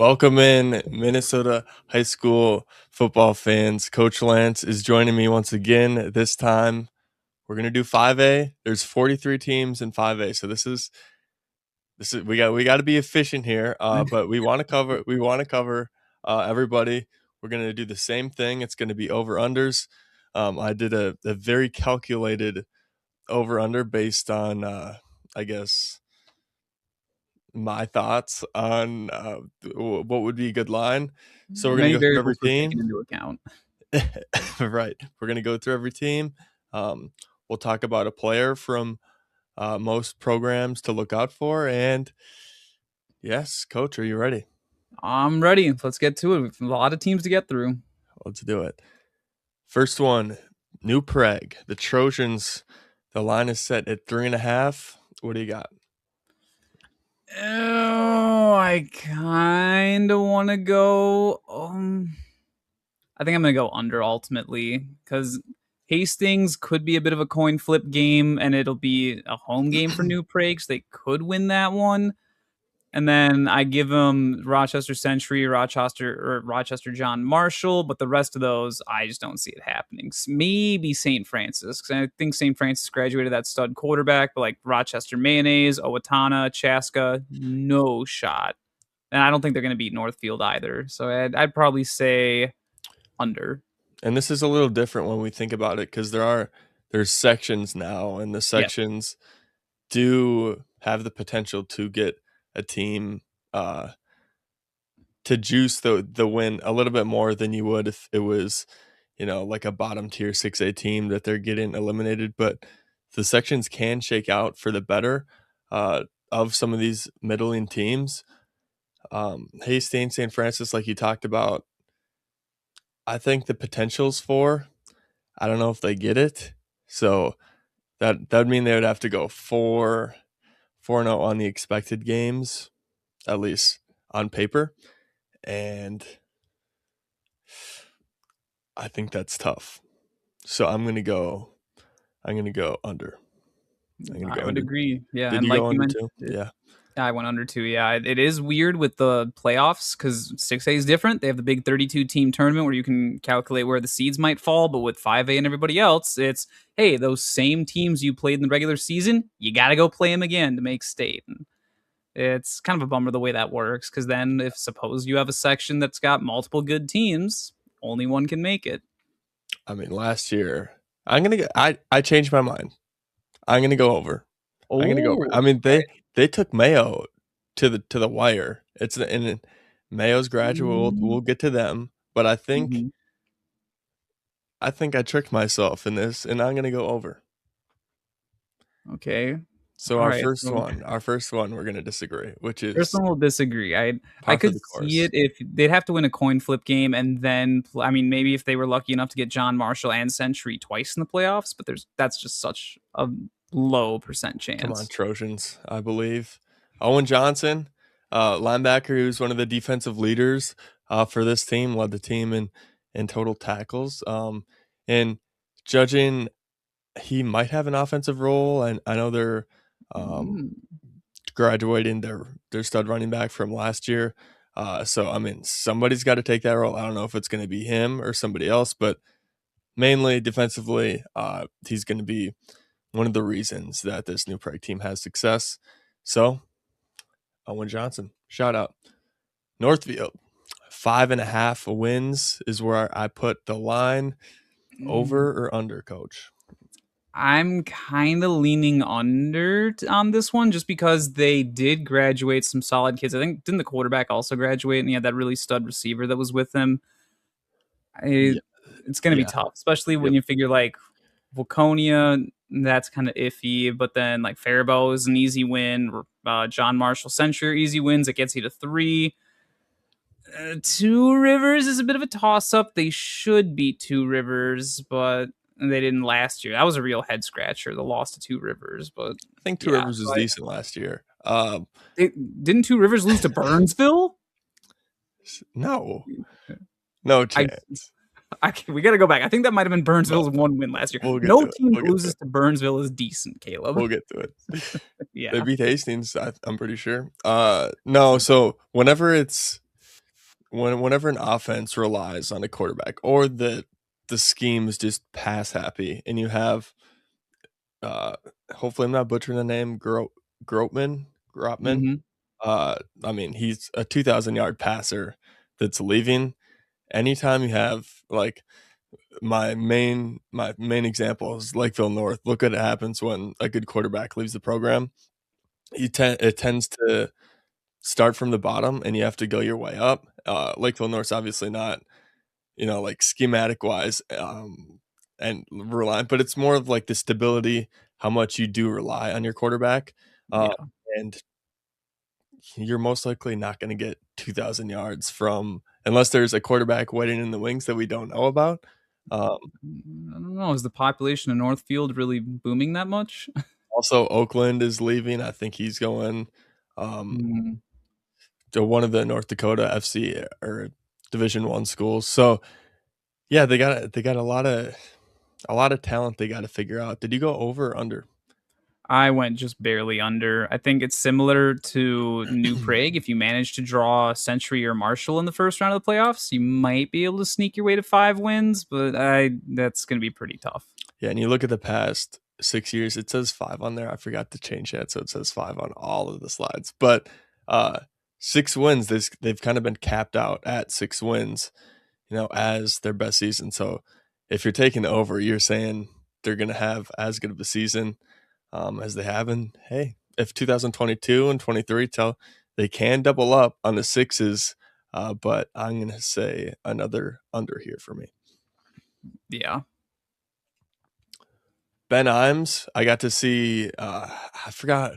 Welcome in, Minnesota high school football fans. Coach Lance is joining me once again. This time, we're gonna do 5A. There's 43 teams in 5A, so this is we got to be efficient here. But we want to cover everybody. We're gonna do the same thing. It's gonna be over unders. I did a very calculated over under based on I guess my thoughts on what would be a good line. So we're gonna Many go through every variables were team. taken into account. Right. We're gonna go through every team. We'll talk about a player from most programs to look out for. And yes, Coach, are you ready? I'm ready. Let's get to it. We've a lot of teams to get through. Let's do it. First one, New Prague. The Trojans. The line is set at 3.5. What do you got? Oh, I kind of want to go. I think I'm going to go under ultimately because Hastings could be a bit of a coin flip game, and it'll be a home game for New Prague, so they could win that one. And then I give them Rochester Century, Rochester John Marshall, but the rest of those, I just don't see it happening. Maybe St. Francis, because I think St. Francis graduated that stud quarterback, but like Rochester Mayonnaise, Owatonna, Chaska, no shot. And I don't think they're going to beat Northfield either. So I'd probably say under. And this is a little different when we think about it because there's sections now, and the sections do have the potential to get a team to juice the win a little bit more than you would if it was, like a bottom tier 6A team that they're getting eliminated. But the sections can shake out for the better of some of these middling teams. Hastings, St. Francis, like you talked about, I think the potential's 4. I don't know if they get it. So that'd mean they would have to go 4-0 on the expected games, at least on paper. And I think that's tough. So I'm gonna go under. I would agree. Yeah, Did and you like go you under mentioned, too? Yeah. I went under 2. Yeah, it is weird with the playoffs because 6A is different. They have the big 32 team tournament where you can calculate where the seeds might fall. But with 5A and everybody else, it's, hey, those same teams you played in the regular season, you got to go play them again to make state. And it's kind of a bummer the way that works because then if suppose you have a section that's got multiple good teams, only one can make it. I mean, last year, I changed my mind. I'm gonna go over. I'm gonna go over. I mean, they took Mayo to the wire. And Mayo's graduate. We'll get to them, but I think I tricked myself in this, and I'm gonna go over. Okay. So All our right, first one, we're gonna disagree, which is first one will disagree. I for could the see course. it if they'd have to win a coin flip game, and then I mean maybe if they were lucky enough to get John Marshall and Century twice in the playoffs, but that's just such a low percent Come on, chance. Trojans, I believe. Owen Johnson, linebacker, who's one of the defensive leaders for this team, led the team in total tackles. And judging, he might have an offensive role, and I know they're graduating their stud running back from last year. So, I mean, somebody's got to take that role. I don't know if it's going to be him or somebody else, but mainly defensively, he's going to be one of the reasons that this New Prague team has success. So, Owen Johnson, shout out. Northfield, 5.5 wins is where I put the line. Over or under, Coach? I'm kind of leaning under on this one just because they did graduate some solid kids. I think didn't the quarterback also graduate and he had that really stud receiver that was with him. It's going to be tough, especially when you figure like Waconia, that's kind of iffy, but then like Faribault is an easy win. John Marshall Century, easy wins. It gets you to 3. Two Rivers is a bit of a toss up. They should beat Two Rivers, but they didn't last year. That was a real head scratcher. The loss to Two Rivers, but I think Two Rivers was decent last year. Didn't Two Rivers lose to Burnsville? No chance. We got to go back. I think that might have been Burnsville's one win last year. No team that loses to Burnsville is decent, Caleb. We'll get to it. Yeah. They beat Hastings, I'm pretty sure. No, so whenever it's whenever an offense relies on a quarterback or the scheme is just pass happy, and you have uh, hopefully I'm not butchering the name, Grotman, Grotman. Mhm. I mean, he's a 2,000-yard passer that's leaving. Anytime you have like my main example is Lakeville North. Look what happens when a good quarterback leaves the program. It tends to start from the bottom, and you have to go your way up. Lakeville North's obviously not, like schematic wise, and relying, but it's more of like the stability, how much you do rely on your quarterback. Um, Yeah. and you're most likely not going to get 2,000 yards from unless there's a quarterback waiting in the wings that we don't know about. Um, I don't know. Is the population in Northfield really booming that much? Also, Oakland is leaving. I think he's going um, Mm, to one of the North Dakota FC or Division One schools. So yeah, they got a lot of talent they got to figure out. Did you go over or under? I went just barely under. I think it's similar to New Prague. If you manage to draw Century or Marshall in the first round of the playoffs, you might be able to sneak your way to 5 wins, but that's going to be pretty tough. Yeah, and you look at the past 6 years, it says five on there. I forgot to change that, so it says five on all of the slides. But 6 wins, they've kind of been capped out at 6 wins, as their best season. So if you're taking the over, you're saying they're going to have as good of a season as they have. And hey, if 2022 and 23 tell they can double up on the sixes, but I'm going to say another under here for me. Yeah. Ben Imes, I got to see. I forgot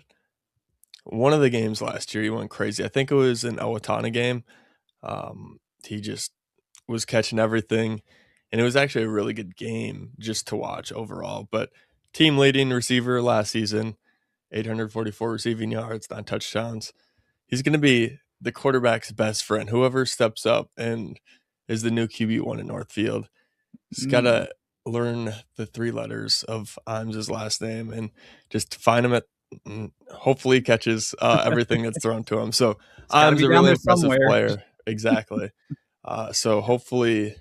one of the games last year. He went crazy. I think it was an Owatonna game. He just was catching everything, and it was actually a really good game just to watch overall. But team leading receiver last season, 844 receiving yards, 9 touchdowns. He's going to be the quarterback's best friend. Whoever steps up and is the new QB1 in Northfield, he's got Mm. to learn the 3 letters of Imes's last name and just find him at. Hopefully, he catches everything that's thrown to him. So It's got to Imes be a down really there impressive somewhere. player. Exactly. So hopefully,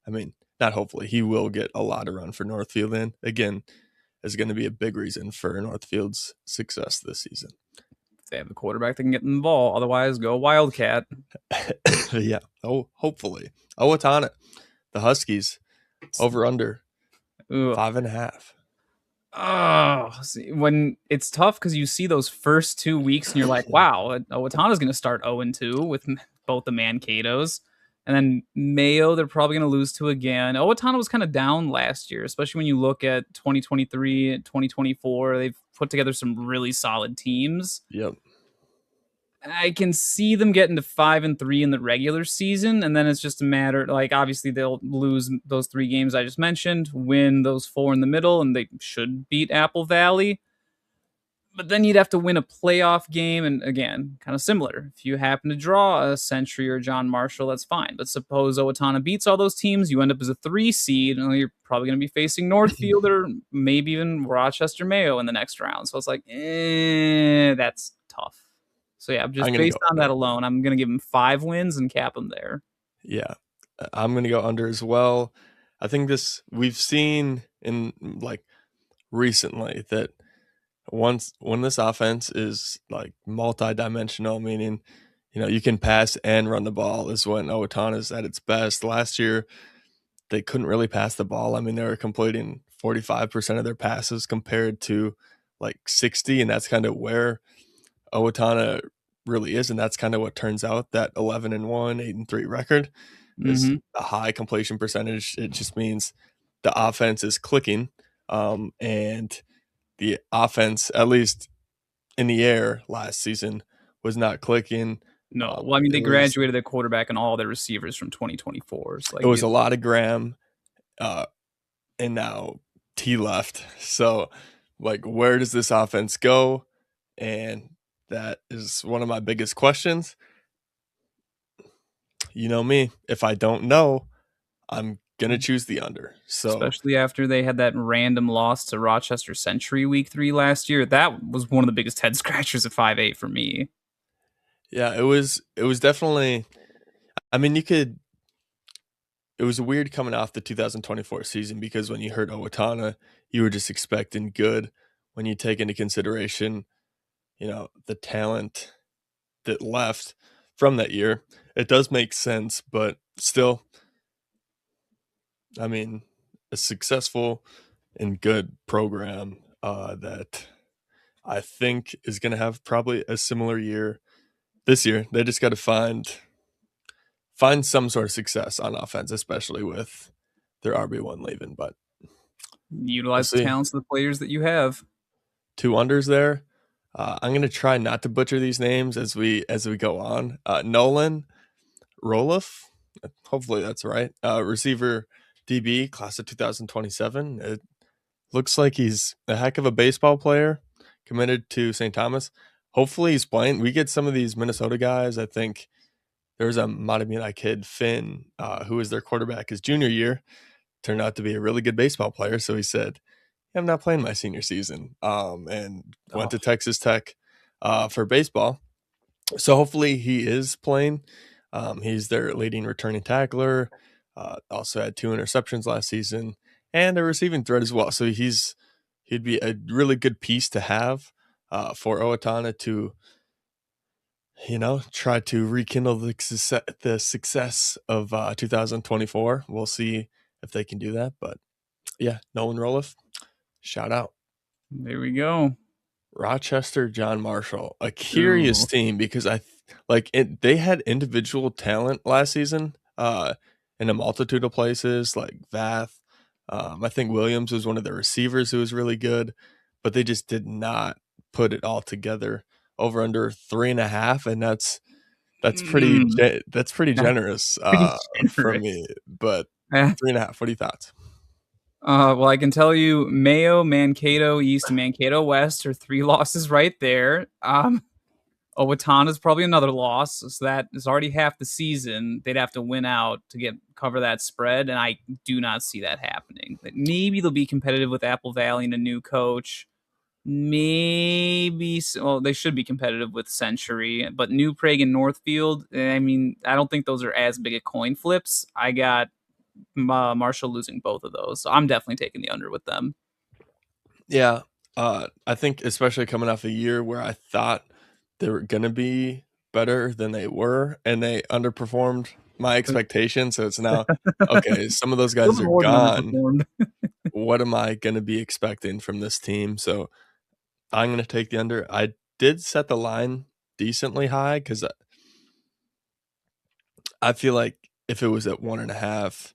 I mean, not hopefully, he will get a lot of run for Northfield. And again, is going to be a big reason for Northfield's success this season. If they have a quarterback that can get them the ball. Otherwise, go Wildcat. Yeah. Oh, hopefully. Oh, it's on it. The Huskies over under Ugh. 5.5. Oh, see, when it's tough because you see those first 2 weeks and you're like, wow, Owatana's going to start 0-2 with both the Mankato's. And then Mayo, they're probably going to lose to again. Owatonna was kind of down last year, especially when you look at 2023 and 2024. They've put together some really solid teams. Yep. I can see them getting to 5-3 in the regular season, and then it's just a matter like obviously they'll lose those 3 games I just mentioned, win those 4 in the middle, and they should beat Apple Valley. But then you'd have to win a playoff game, and again, kind of similar. If you happen to draw a Century or John Marshall, that's fine. But suppose Owatonna beats all those teams, you end up as a 3 seed, and you're probably going to be facing Northfield or maybe even Rochester Mayo in the next round. So it's like, that's tough. So yeah, I'm just going to based go on under. that alone, I'm gonna give him 5 wins and cap him there. Yeah. I'm going to go under as well. I think we've seen in like recently that when this offense is like multi-dimensional, meaning you can pass and run the ball, is when Owatonna is at its best. Last year they couldn't really pass the ball. I mean, they were completing 45% of their passes compared to like 60, and that's kind of where Owatonna really is, and that's kind of what turns out that 11-1, 8-3 record is Mm-hmm. a high completion percentage. It just means the offense is clicking, and the offense, at least in the air last season, was not clicking. No, well, I mean It they was graduated their quarterback and all their receivers from 2024. So it like was a lot of Graham, uh, and now T left. So, like, where does this offense go? And that is one of my biggest questions. You know me, if I don't know, I'm gonna choose the under. So especially after they had that random loss to Rochester Century week 3 last year. That was one of the biggest head scratchers at 5-8 for me. yeah, it was definitely. I mean, it was weird coming off the 2024 season because when you heard Owatonna, you were just expecting good. When you take into consideration, the talent that left from that year, it does make sense, but still, I mean, a successful and good program that I think is going to have probably a similar year this year. They just got to find some sort of success on offense, especially with their RB1 leaving. But we'll Utilize the see. talents of the players that you have. Two unders there. I'm gonna try not to butcher these names as we go on. Nolan Roloff, hopefully that's right. Receiver DB, class of 2027. It looks like he's a heck of a baseball player, committed to St. Thomas. Hopefully he's playing. We get some of these Minnesota guys. I think there's a Matamina kid, Finn, who was their quarterback his junior year. Turned out to be a really good baseball player. So he said, I'm not playing my senior season, and went Oh, to Texas Tech for baseball. So hopefully he is playing. He's their leading returning tackler. Also had 2 interceptions last season and a receiving threat as well. So he'd be a really good piece to have for Owatonna to try to rekindle the success of 2024. We'll see if they can do that. But yeah, Nolan Roloff, shout out. there we go. Rochester John Marshall, a curious Ooh. team because they had individual talent last season in a multitude of places like Vath. I think Williams was one of the receivers who was really good, but they just did not put it all together. Over under 3.5, and Mm, that's pretty that's generous pretty from generous. me. But Eh, 3.5, what are your thoughts? well, I can tell you Mayo, Mankato East, and Mankato West are three losses right there. Owatonna is probably another loss, so that is already half the season. They'd have to win out to get cover that spread, and I do not see that happening. Like, maybe they'll be competitive with Apple Valley and a new coach. Maybe, well, they should be competitive with Century, but New Prague and Northfield. I mean, I don't think those are as big a coin flips. I got Marshall losing both of those, so I'm definitely taking the under with them. Yeah, I think especially coming off a year where I thought they were gonna be better than they were, and they underperformed my A expectations. So it's now okay. Some of those little guys bit are more than gone. underperformed. What am I gonna be expecting from this team? So I'm gonna take the under. I did set the line decently high because I feel like if it was at 1.5,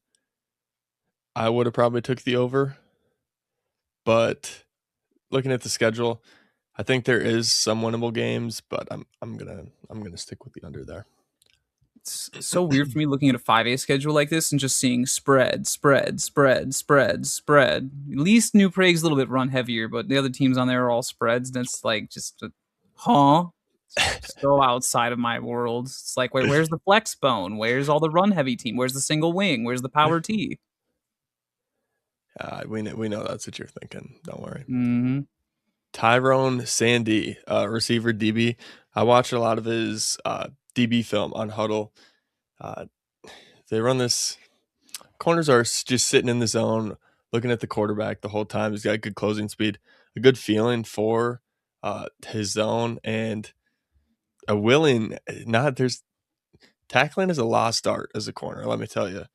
I would have probably took the over. But looking at the schedule, I think there is some winnable games, but I'm gonna stick with the under there. It's so weird for me looking at a 5A schedule like this and just seeing spread, spread, spread, spread, spread. At least New Prague's a little bit run heavier, but the other teams on there are all spreads. And it's like huh? So outside of my world. It's like, wait, where's the flex bone? Where's all the run heavy team? Where's the single wing? Where's the power T? We know that's what you're thinking. Don't worry. Mm-hmm. Tyrone Sandy, receiver DB. I watched a lot of his DB film on Huddle. Uh, they run this. Corners are just sitting in the zone, looking at the quarterback the whole time. He's got good closing speed, a good feeling for his zone, and a willing. Not there's tackling is a lost art as a corner. Let me tell you.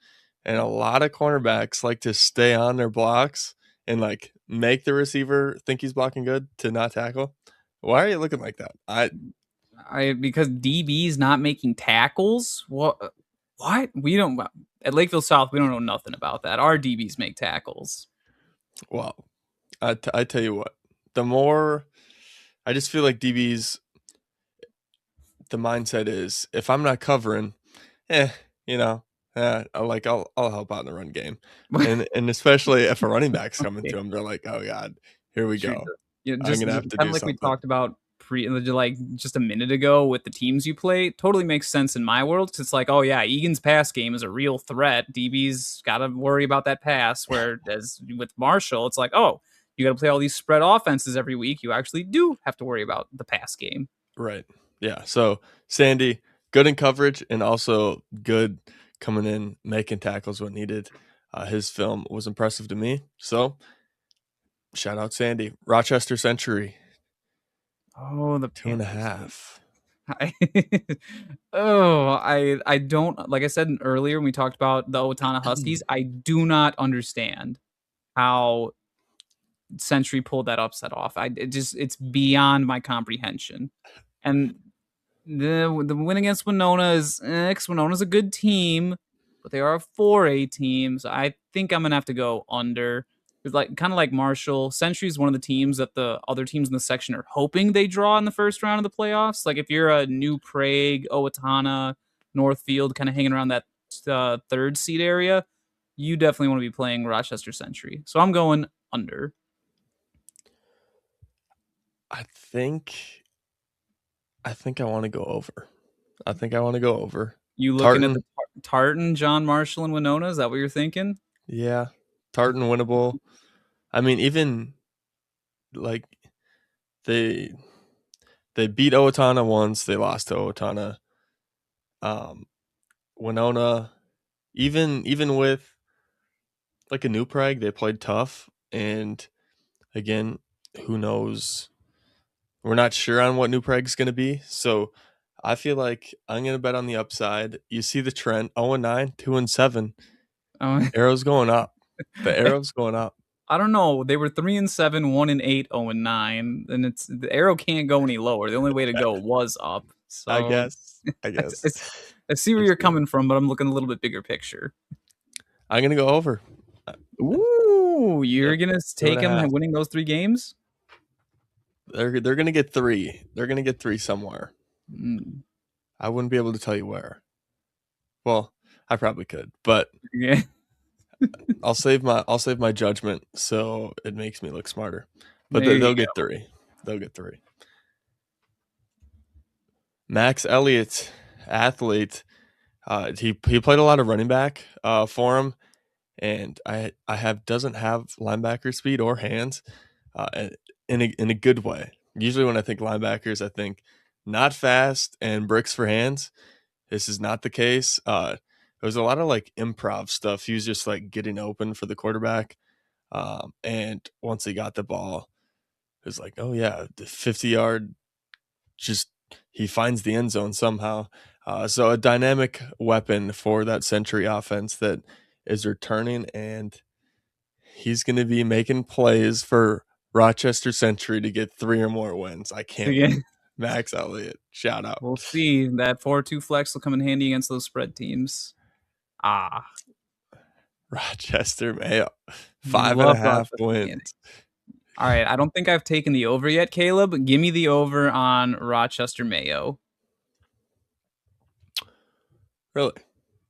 And a lot of cornerbacks like to stay on their blocks and like make the receiver think he's blocking good to not tackle. Why are you looking like that? I because DB's not making tackles. What? We don't at Lakeville South. We don't know nothing about that. Our DBs make tackles. Well, I tell you what, the more I just feel like DBs, the mindset is if I'm not covering, eh, you know, I'll help out in the run game, and especially if a running back's coming Okay. to them, they're like, oh god, here we Sure. go. Yeah, I'm just gonna have to kind do of like we something. talked about like just a minute ago with the teams you play. Totally makes sense in my world because it's like, oh yeah, Egan's pass game is a real threat. DB's got to worry about that pass. Whereas with Marshall, it's like, oh, you got to play all these spread offenses every week. You actually do have to worry about the pass game. Right. Yeah. So Sandy, good in coverage and also good coming in, making tackles when needed. His film was impressive to me. So shout out Sandy. Rochester Century, Oh, the two and a Panthers. half. I, I don't, like I said earlier when we talked about the Owatonna Huskies, I do not understand how Century pulled that upset off. It's beyond my comprehension. And the win against Winona is 'cause Winona's a good team, but they are a 4A team, so I think I'm gonna have to go under. It's like kind of like Marshall. Century is one of the teams that the other teams in the section are hoping they draw in the first round of the playoffs. Like if you're a New Prague, Owatonna, Northfield, kind of hanging around that third seed area, you definitely want to be playing Rochester Century. So I'm going under. I think I want to go over. I think I want to go over. You looking at the Tartan, Tartan, John Marshall, and Winona? Is that what you're thinking? yeah. Tartan winnable. I mean, even like they they beat Owatonna once, they lost to Owatonna. Um, Winona, even with like a New Prague, they played tough. And again, who knows? We're not sure on what New Prague's going to be. So I feel like I'm going to bet on the upside. You see the trend 0-9, 2-7. Oh, Arrow's going up. The arrow's going up. I don't know. They were 3-7, 1-8, 0-9, and it's the arrow can't go any lower. The only way to go was up. I So guess. I I, guess. I, I see where It's you're good. coming from, but I'm looking a little bit bigger picture. I'm going to go over. Ooh, you're Yep. gonna Two and take a them half. winning those 3 games? They're going to get three. They're going to get three somewhere. Mm, I wouldn't be able to tell you where. Well, I probably could, but yeah, I'll save my judgment so it makes me look smarter. But there you they'll get three. They'll get three. Max Elliott, athlete. He played a lot of running back for him, and I have doesn't have linebacker speed or hands, in a good way. Usually when I think linebackers, I think not fast and bricks for hands. This is not the case. It was a lot of like improv stuff. He was just like getting open for the quarterback, and once he got the ball, it was like, oh yeah, the 50-yard, just he finds the end zone somehow. So a dynamic weapon for that Century offense that is returning, and he's going to be making plays for Rochester Century to get three or more wins. I can't go. wait. Max Elliott, shout out. We'll see. That 4-2 flex will come in handy against those spread teams. Ah, Rochester Mayo, you five and a love half Rochester Candy. wins. All right, I don't think I've taken the over yet, Caleb. Give me the over on Rochester Mayo. Really?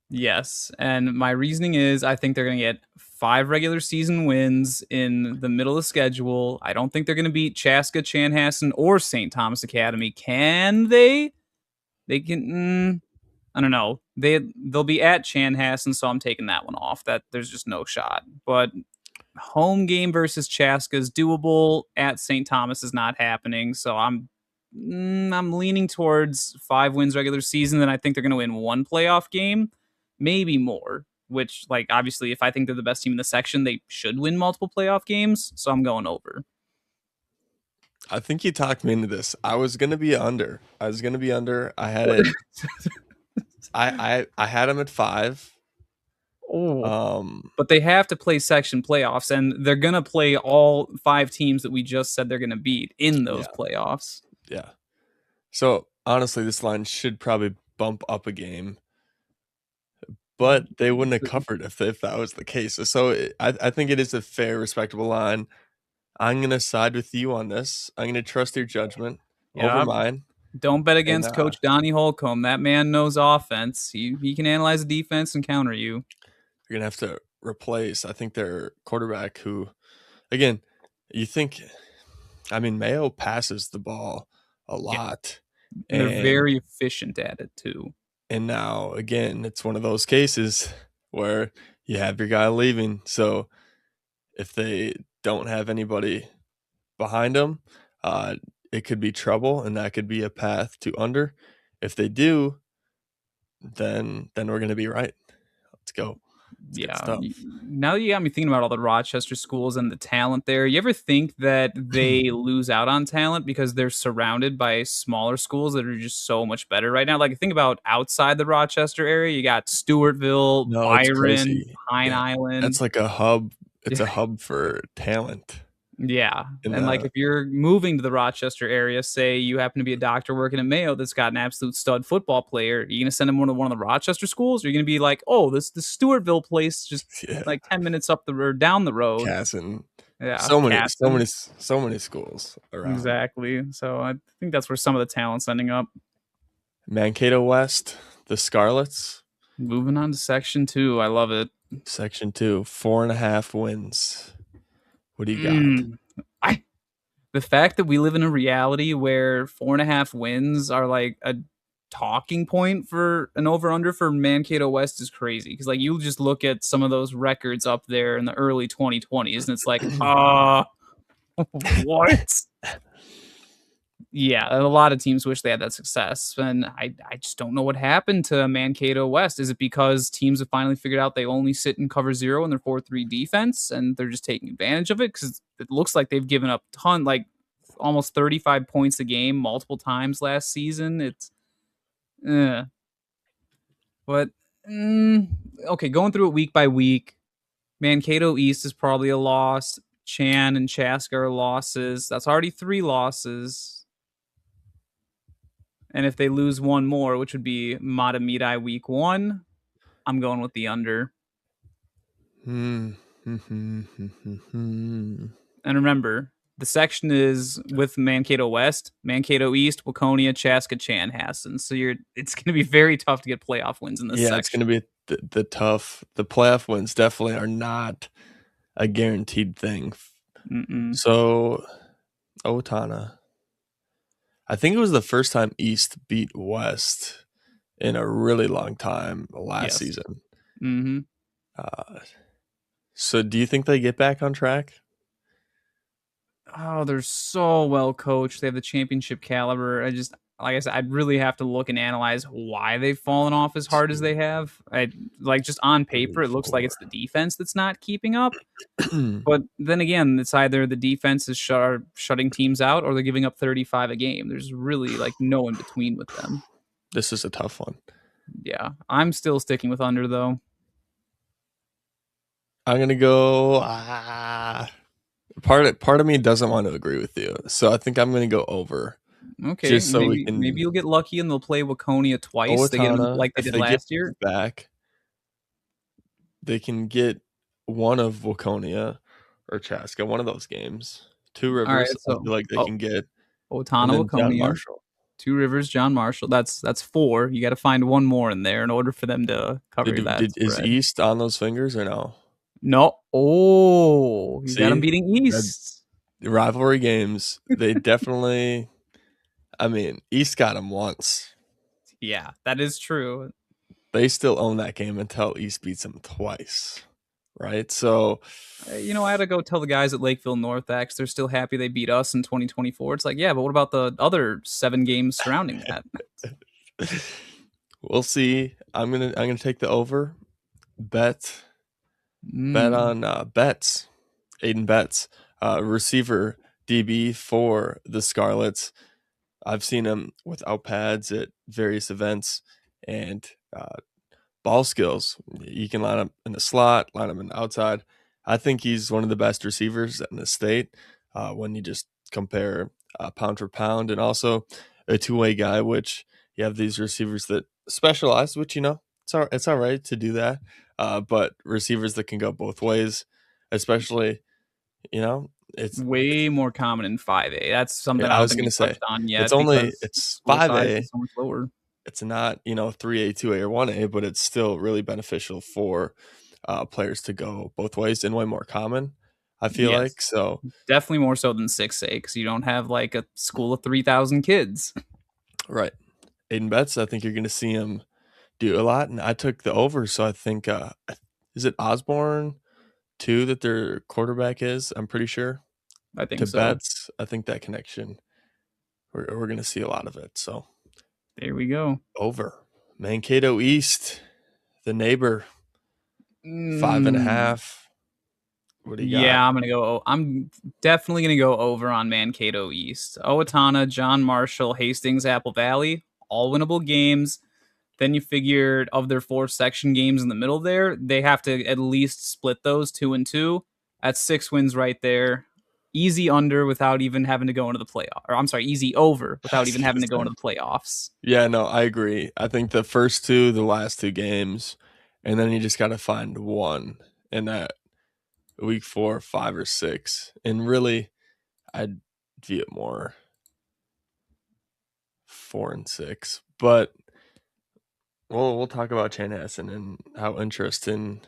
Yes, and my reasoning is I think they're going to get 5 regular season wins in the middle of the schedule. I don't think they're going to beat Chaska, Chanhassen, or St. Thomas Academy. Can they? They can. I don't know. They'll be at Chanhassen, so I'm taking that one off. That there's just no shot. But home game versus Chaska is doable. At St. Thomas is not happening. So I'm leaning towards 5 wins regular season. Then I think they're going to win one playoff game, maybe more. Which, like, obviously, if I think they're the best team in the section, they should win multiple playoff games. So I'm going over. I think you talked me into this. I was gonna be under. I was gonna be under. I had it. I had him at 5. Oh, Um, but they have to play section playoffs, and they're gonna play all 5 teams that we just said they're gonna beat in those yeah, playoffs. yeah. So honestly, this line should probably bump up a game, but they wouldn't have covered if that was the case. So I think it is a fair, respectable line. I'm gonna side with you on this. I'm gonna trust your judgment over Yeah, mine, don't bet and against Coach Donnie Holcomb. That man knows offense. He can analyze the defense and counter you. you're gonna have to replace. I think their quarterback, who, again, you think. I mean, Mayo passes the ball a Yeah, lot, and they're and very efficient at it too. now again, it's one of those cases where you have your guy leaving. So if they don't have anybody behind them, it could be trouble, and that could be a path to under. If they do, then we're gonna be right. Let's go. It's good Yeah. stuff. Now that you got me thinking about all the Rochester schools and the talent there, you ever think that they lose out on talent because they're surrounded by smaller schools that are just so much better right now? Like, think about outside the Rochester area, you got Stewartville, No, it's Byron, crazy. Pine Yeah, Island. that's like a hub. It's a hub for talent Yeah, in and, like, the if you're moving to the Rochester area, say you happen to be a doctor working at Mayo that's got an absolute stud football player, you gonna send him to one of the Rochester schools? Or are you gonna be like, "Oh, this Stewartville place just, yeah, like, 10 minutes up the or down the road." Casson. Yeah, So many Caston. so many schools around. Exactly, so I think that's where some of the talent's ending up. Mankato West, the Scarlets, Moving on to section 2, I love it. Section 2, 4.5 wins. What do you got? Mm. I The fact that we live in a reality where 4.5 wins are like a talking point for an over under for Mankato West is crazy. Because like you just look at some of those records up there in the early 2020s, and it's like, what? Yeah, a lot of teams wish they had that success, and I just don't know what happened to Mankato West. Is it because teams have finally figured out they only sit in cover zero in their 4-3 defense, and they're just taking advantage of it? Because it looks like they've given up like almost 35 points a game multiple times last season. It's, eh. But mm, okay, going through it week by week, Mankato East is probably a loss. Chan and Chaska are losses. That's already 3 losses. And if they lose one more, which would be Matamidi week 1, I'm going with the under. Hmm. And remember, the section is with Mankato West, Mankato East, Waconia, Chaska, Chanhassen. So it's going to be very tough to get playoff wins in this Yeah, it's section. gonna be the tough. The playoff wins definitely are not a guaranteed thing. Mm-mm. So, Otana. I think it was the first time East beat West in a really long time last Yes. season. Mm-hmm. Uh, so, do you think they get back on track? Oh, they're so well coached. They have the championship caliber. Like I said, I'd really have to look and analyze why they've fallen off as hard as they have. I like just on paper, Three, it looks like four. it's the defense that's not keeping up. But then again, it's either the defense is shutting teams out or they're giving up 35 a game. There's really like no in between with them. This is a tough one. Yeah, I'm still sticking with under though. I'm gonna go. Part of me doesn't want to agree with you, so I think I'm gonna go over, Okay, just so we maybe can. you'll get lucky and they'll play Waconia twice. They get them Owatonna, like they if did they get last year. back, they can get one of Waconia or Chaska, one of those games. Two All right, Rivers, I so feel like they oh, can get, and Otana, then John Waconia, Marshall. Two Rivers, John Marshall. That's 4. You got to find one more in there in order for them to cover that Is spread. East on those fingers or no? No, oh, you got them See, beating that East. rivalry games, they definitely. I mean, East got them once. Yeah, that is true. They still own that game until East beats them twice, right? So, I had to go tell the guys at Lakeville North X they're still happy they beat us in 2024. It's like, yeah, but what about the other 7 games surrounding that? we'll see. I'm gonna take the over. Bet Mm, on Betts, Aiden Betts, receiver DB for the Scarlets. I've seen him without pads at various events, and ball skills. You can line him in the slot, line him in the outside. I think he's one of the best receivers in the state when you just compare pound for pound, and also a two-way guy, which you have these receivers that specialize, which it's all right to do that, but receivers that can go both ways, especially it's way more common in 5A. That's something yeah, I I don't was think gonna we say touched on it's yet only because it's school size 5A. is so much lower. It's not 3A, 2A, or 1A, but it's still really beneficial for players to go both ways and way more common, I feel Yes, like. So, definitely more so than 6A because you don't have like a school of 3,000 kids. right. Aiden Betts, I think you're going to see him do a lot. And I took the over. So I think, is it Osborne too that their quarterback is? I'm pretty sure. I think To so. Betts, I think that connection, we're going to see a lot of it. So, There we go. over. Mankato East, the neighbor, five and a Mm, half. What do you got? yeah, I'm definitely gonna go over on Mankato East. Owatonna, John Marshall, Hastings, Apple Valley, all winnable games. Then you figured of their four section games in the middle there, they have to at least split those 2-2. That's 6 wins right there. Easy under without even having to go into the playoff. Or I'm sorry, easy over I without was even gonna having to go say. into the playoffs. Yeah, no, I agree. I think the first two, the last two games, and then you just got to find one in that week 4, 5, or 6. And really, I'd view it more 4 and 6. But we'll talk about Chanhassen and how interesting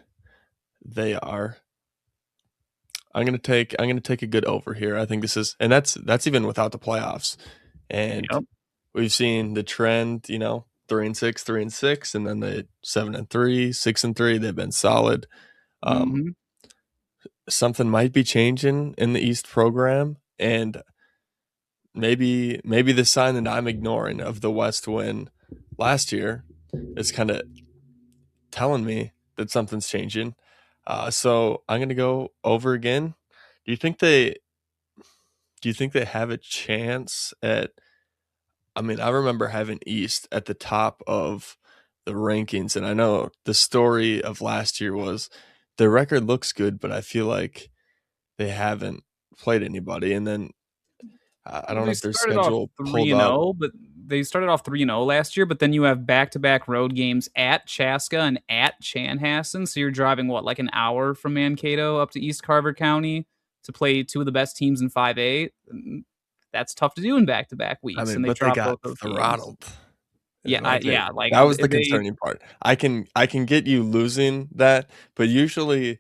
they are. I'm gonna take a good over here. I think this is, and that's even without the playoffs. And Yep. we've seen the trend, 3-6, 3-6, and then the 7-3, 6-3. They've been solid. Um, Hmm. Something might be changing in the East program, and maybe the sign that I'm ignoring of the West win last year is kind of telling me that something's changing. So I'm gonna go over again. Do you think they do you think they have a chance at? I mean, I remember having East at the top of the rankings, and I know the story of last year was their record looks good, but I feel like they haven't played anybody. And then I Well, don't they have their started off schedule three pulled and up. zero, but they started off 3-0 last year. But then you have back-to-back road games at Chaska and at Chanhassen. So you're driving what, like an hour from Mankato up to East Carver County to play two of the best teams in 5A. That's tough to do in back-to-back I weeks, mean, and they but they dropped got both those games. throttled. Yeah, yeah, like That was the they concerning part. I can get you losing that, but usually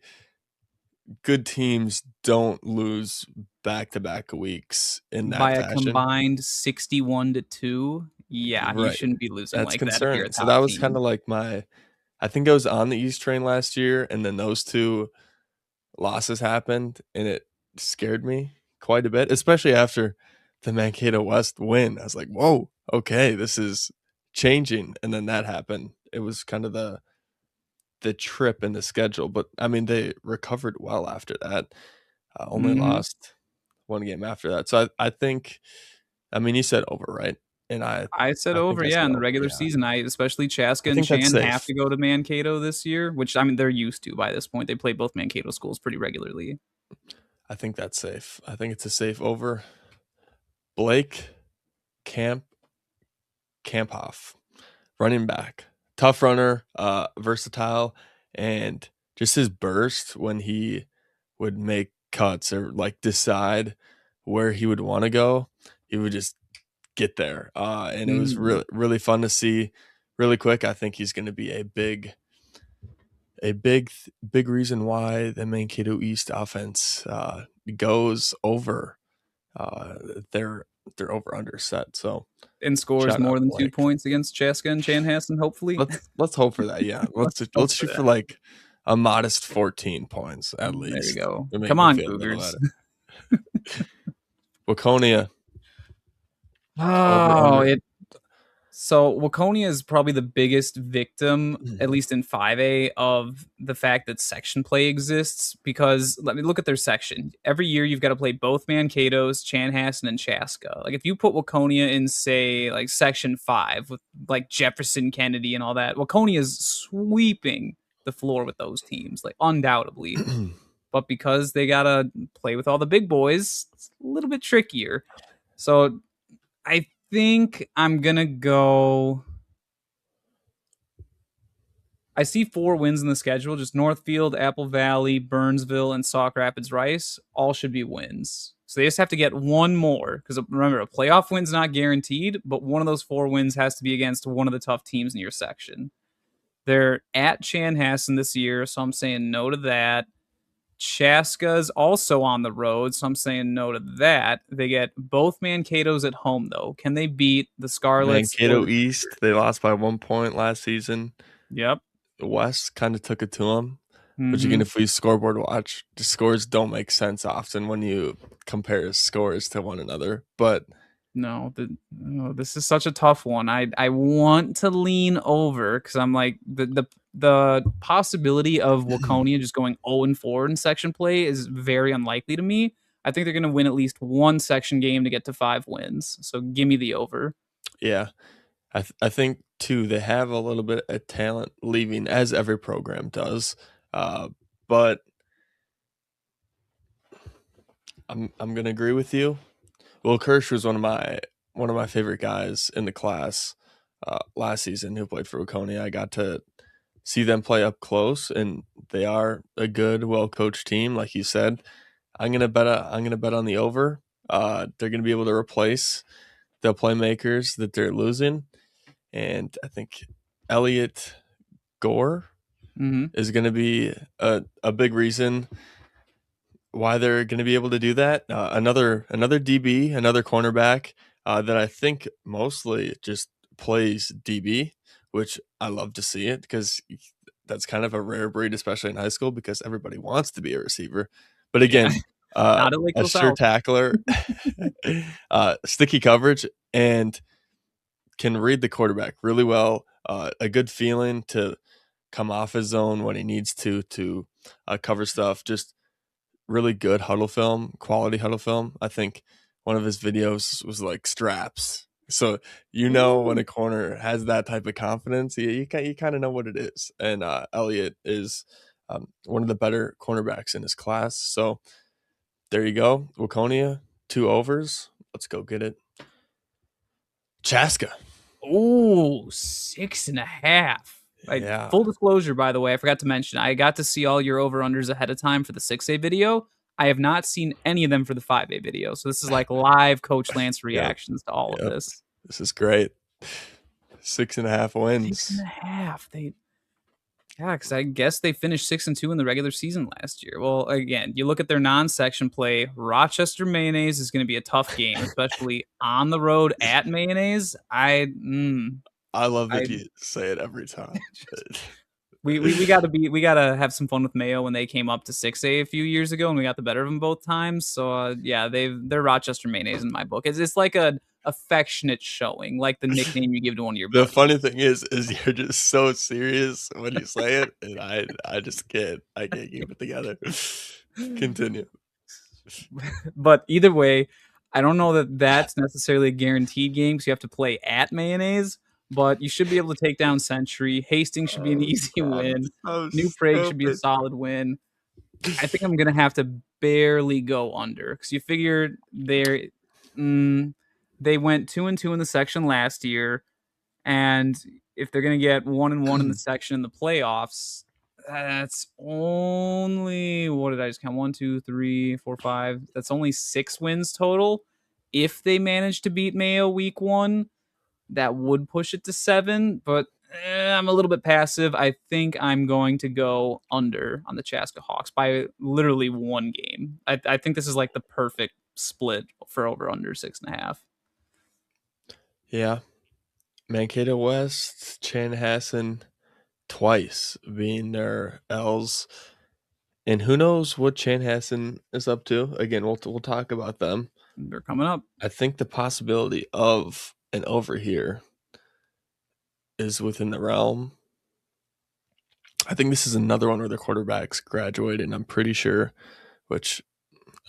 good teams don't lose back to back weeks in that by a fashion. combined 61-2. Yeah, you Right. shouldn't be losing That's like that if you're a concerning. So top that was kind team. of like I think I was on the East train last year, and then those two losses happened, and it scared me quite a bit, especially after the Mankato West win. I was like, whoa, okay, this is changing. And then that happened. It was kind of the trip in the schedule. But I mean, they recovered well after that. Only Hmm. lost one game after that. So I think, I mean, you said over, right? And I said I think over, I yeah, said in the over. regular Yeah. season. I especially I Chaska and think that's Chan have safe. to go to Mankato this year, which I mean they're used to by this point. They play both Mankato schools pretty regularly. I think that's safe. I think it's a safe over. Blake Camp Camphoff, running back, tough runner, versatile, and just his burst when he would make cuts or like decide where he would want to go, he would just get there. And it was Mhm. really fun to see. Really quick, I think he's going to be a big reason why the Mankato East offense goes over uh, their over under set. So And scores shout out more than two Blake. points against Chaska and Chanhassen, hopefully. Let's hope for that. Yeah, let's Hope let's for shoot for that. like a modest 14 points at There you least. go. To make Come me on, feel a little Cougars. better. Waconia over Oh, under. it So Waconia is probably the biggest victim, at least in 5A, of the fact that section play exists. Because let me look at their section. Every year you've got to play both Mankato's, Chanhassen, and Chaska. Like if you put Waconia in, say, like section 5 with like Jefferson, Kennedy, and all that, Waconia is sweeping the floor with those teams, like undoubtedly. But because they gotta play with all the big boys, it's a little bit trickier. So I think I'm gonna go. I see 4 wins in the schedule. Just Northfield, Apple Valley, Burnsville, and Sauk Rapids Rice all should be wins. So they just have to get one more. Because remember, a playoff win's not guaranteed, but one of those 4 wins has to be against one of the tough teams in your section. They're at Chanhassen this year, so I'm saying no to that. Chaska's also on the road, so I'm saying no to that. They get both Mankato's at home, though. Can they beat the Scarlets or Mankato East, they lost by 1 point last season. Yep. The West kind of took it to them. Which again, Mm-hmm. if we scoreboard watch, the scores don't make sense often when you compare scores to one another. But No, this is such a tough one. I want to lean over because I'm like the possibility of Waconia just going 0-4 in section play is very unlikely to me. I think they're going to win at least one section game to get to 5 wins. So give me the over. Yeah, I think too they have a little bit of talent leaving, as every program does. But I'm gonna agree with you. Will Kirsch was one of my favorite guys in the class last season who played for Waconia. I got to see them play up close, and they are a good, well coached team, like you said. I'm gonna bet on the over. They're gonna be able to replace the playmakers that they're losing, and I think Elliot Gore Mm-hmm. is gonna be a big reason why they're going to be able to do that. Another DB, another cornerback that I think mostly just plays DB, which I love to see it because that's kind of a rare breed, especially in high school, because everybody wants to be a receiver. But Yeah, again, not at Lake a sure South. tackler, sticky coverage, and can read the quarterback really well. A good feeling to come off his zone when he needs to cover stuff. Just really good huddle film, quality huddle film. I think one of his videos was like straps. So when Ooh. a corner has that type of confidence, you kind of know what it is. And Elliott is one of the better cornerbacks in his class. So there you go, Waconia, 2 overs. Let's go get it. Chaska, Oh, 6.5. yeah. Full disclosure, by the way, I forgot to mention, I got to see all your over-unders ahead of time for the 6A video. I have not seen any of them for the 5A video. So this is like live Coach Lance Yep, reactions to all of yep. this. This is great. 6.5 Six and wins. a half. Yeah, because I guess they finished 6-2 in the regular season last year. Well, again, you look at their non-section play. Rochester Mayonnaise is going to be a tough game, especially on the road at Mayonnaise. I love I that you say it every time. we gotta have some fun with Mayo when they came up to 6A a few years ago and we got the better of them both times. So yeah, they're Rochester Mayonnaise in my book. It's like a affectionate showing, like the nickname you give to one of your The buddies. funny thing is you're just so serious when you say it, and I just can't. I can't keep it together. Continue. But either way, I don't know that that's necessarily a guaranteed game because you have to play at Mayonnaise. But you should be able to take down Century. Hastings should be an Oh easy god, win. so New Prague should be a stupid. solid win. I think I'm gonna have to barely go under because you figure they went 2-2 in the section last year, and if they're gonna get 1-1 in the section in the playoffs, that's only what did I just count? 1, 2, 3, 4, 5. That's only 6 wins total. If they manage to beat Mayo week 1, that would push it to 7, but I'm a little bit passive. I think I'm going to go under on the Chaska Hawks by literally 1 game. I think this is like the perfect split for over under 6.5. Yeah, Mankato West, Chanhassen twice being their L's, and who knows what Chanhassen is up to. Again, we'll talk about them. They're coming up. I think the possibility of an over here is within the realm. I think this is another one where the quarterbacks graduated, and I'm pretty sure, which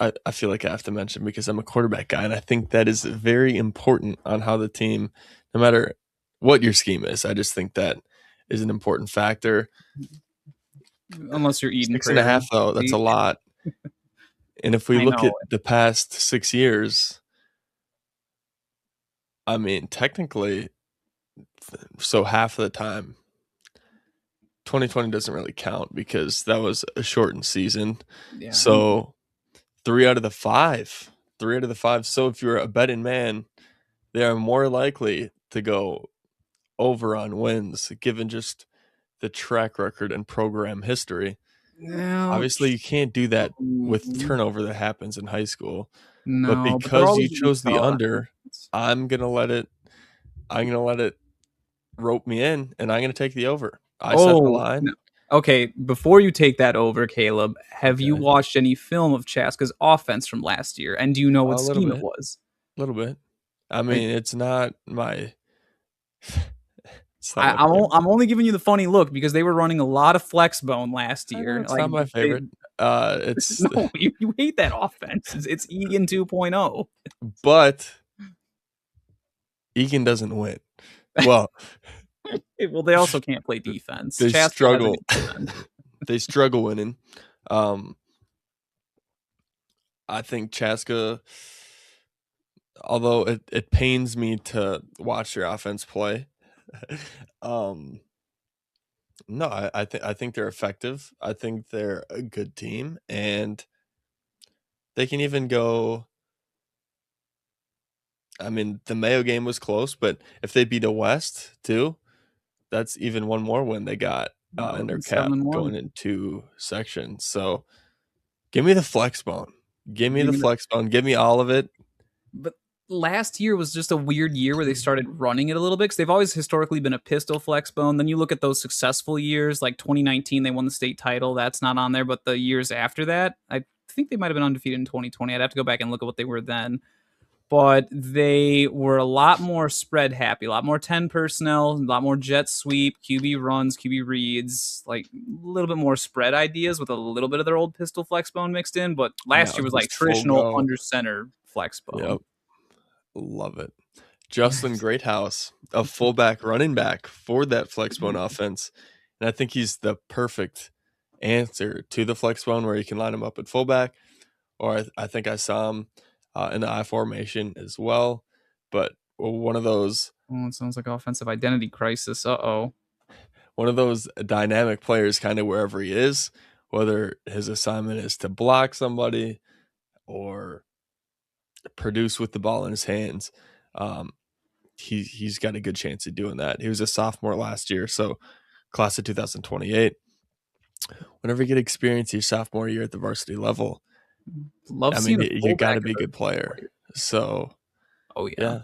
I feel like I have to mention because I'm a quarterback guy, and I think that is very important on how the team, no matter what your scheme is, I just think that is an important factor. Unless you're Eden Six and a Prairie. half, though, that's a See, lot. And if we I look at know. the past 6 years, I mean, technically, so half of the time, 2020 doesn't really count because that was a shortened season. Yeah. So 3 out of the 5. So if you're a betting man, they are more likely to go over on wins given just the track record and program history. Now, Obviously, you can't do that with true. turnover that happens in high school, but No, but they're because always you gonna be chose the tough. under, I'm going to let it rope me in, and I'm going to take the over. I set the Oh, line. no. Okay. Before you take that over, Caleb, have you Okay. watched any film of Chaska's offense from last year? And do you know what A little scheme it bit. was? A little bit. I Like mean, it's not my it's not I, my I'm favorite. I'm only giving you the funny look because they were running a lot of flex bone last I know year. it's Like not my they favorite. It's no, you hate that offense. It's Egan 2.0. but Egan doesn't win. Well, Well, they also can't play defense. they Chaska has a good struggle. defense. They struggle winning. Um, I think Chaska, although it pains me to watch their offense play, um, no, I think they're effective. I think they're a good team, and they can even go. I mean, the Mayo game was close, but if they beat a West too, that's even one more win they got That would in have their been cap 7-1. going into sections. So give me the flex bone. Give me Give the me the flex bone. Give me all of it. but last year was just a weird year where they started running it a little bit because they've always historically been a pistol flex bone. Then you look at those successful years, like 2019, they won the state title. That's not on there, but the years after that, I think they might have been undefeated in 2020. I'd have to go back and look at what they were then. But they were a lot more spread happy, a lot more 10 personnel, a lot more jet sweep, QB runs, QB reads, like a little bit more spread ideas with a little bit of their old pistol flex bone mixed in. But Now last year was like just full traditional go. under center flex bone. Yep. Love it. Justin Greathouse, a fullback running back for that flexbone offense. And I think he's the perfect answer to the flexbone where you can line him up at fullback. Or I think I saw him in the I formation as well. But one of those Oh, it sounds like offensive identity crisis. Uh-oh. dynamic players kind of wherever he is, whether his assignment is to block somebody or produce with the ball in his hands. Um, he's got a good chance of doing that. He was a sophomore last year, so class of 2028. Whenever you get experience your sophomore year at the varsity level, Love I mean, seeing a you got fullback to be a as good player. a player. So Oh yeah. yeah,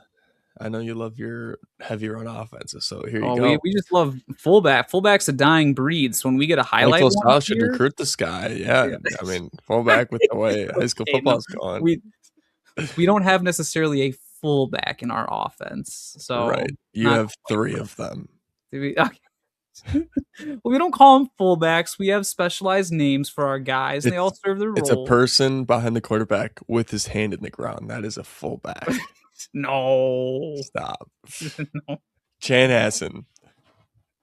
I know you love your heavy run offenses. So here you Oh, we go. we just love fullback. Fullback's a dying breed. So when we get a highlight Michael one Styles should here, recruit this guy. Yeah, yeah. I mean, fullback with the way high school Okay, no, football's going. we don't have necessarily a fullback in our offense, so Right, you not have quite. three of them. Okay. Well, we don't call them fullbacks. We have specialized names for our guys, and they all It's serve their it's a role. person behind the quarterback with his hand in the ground. That is a fullback. No, Stop. no. Chanhassen,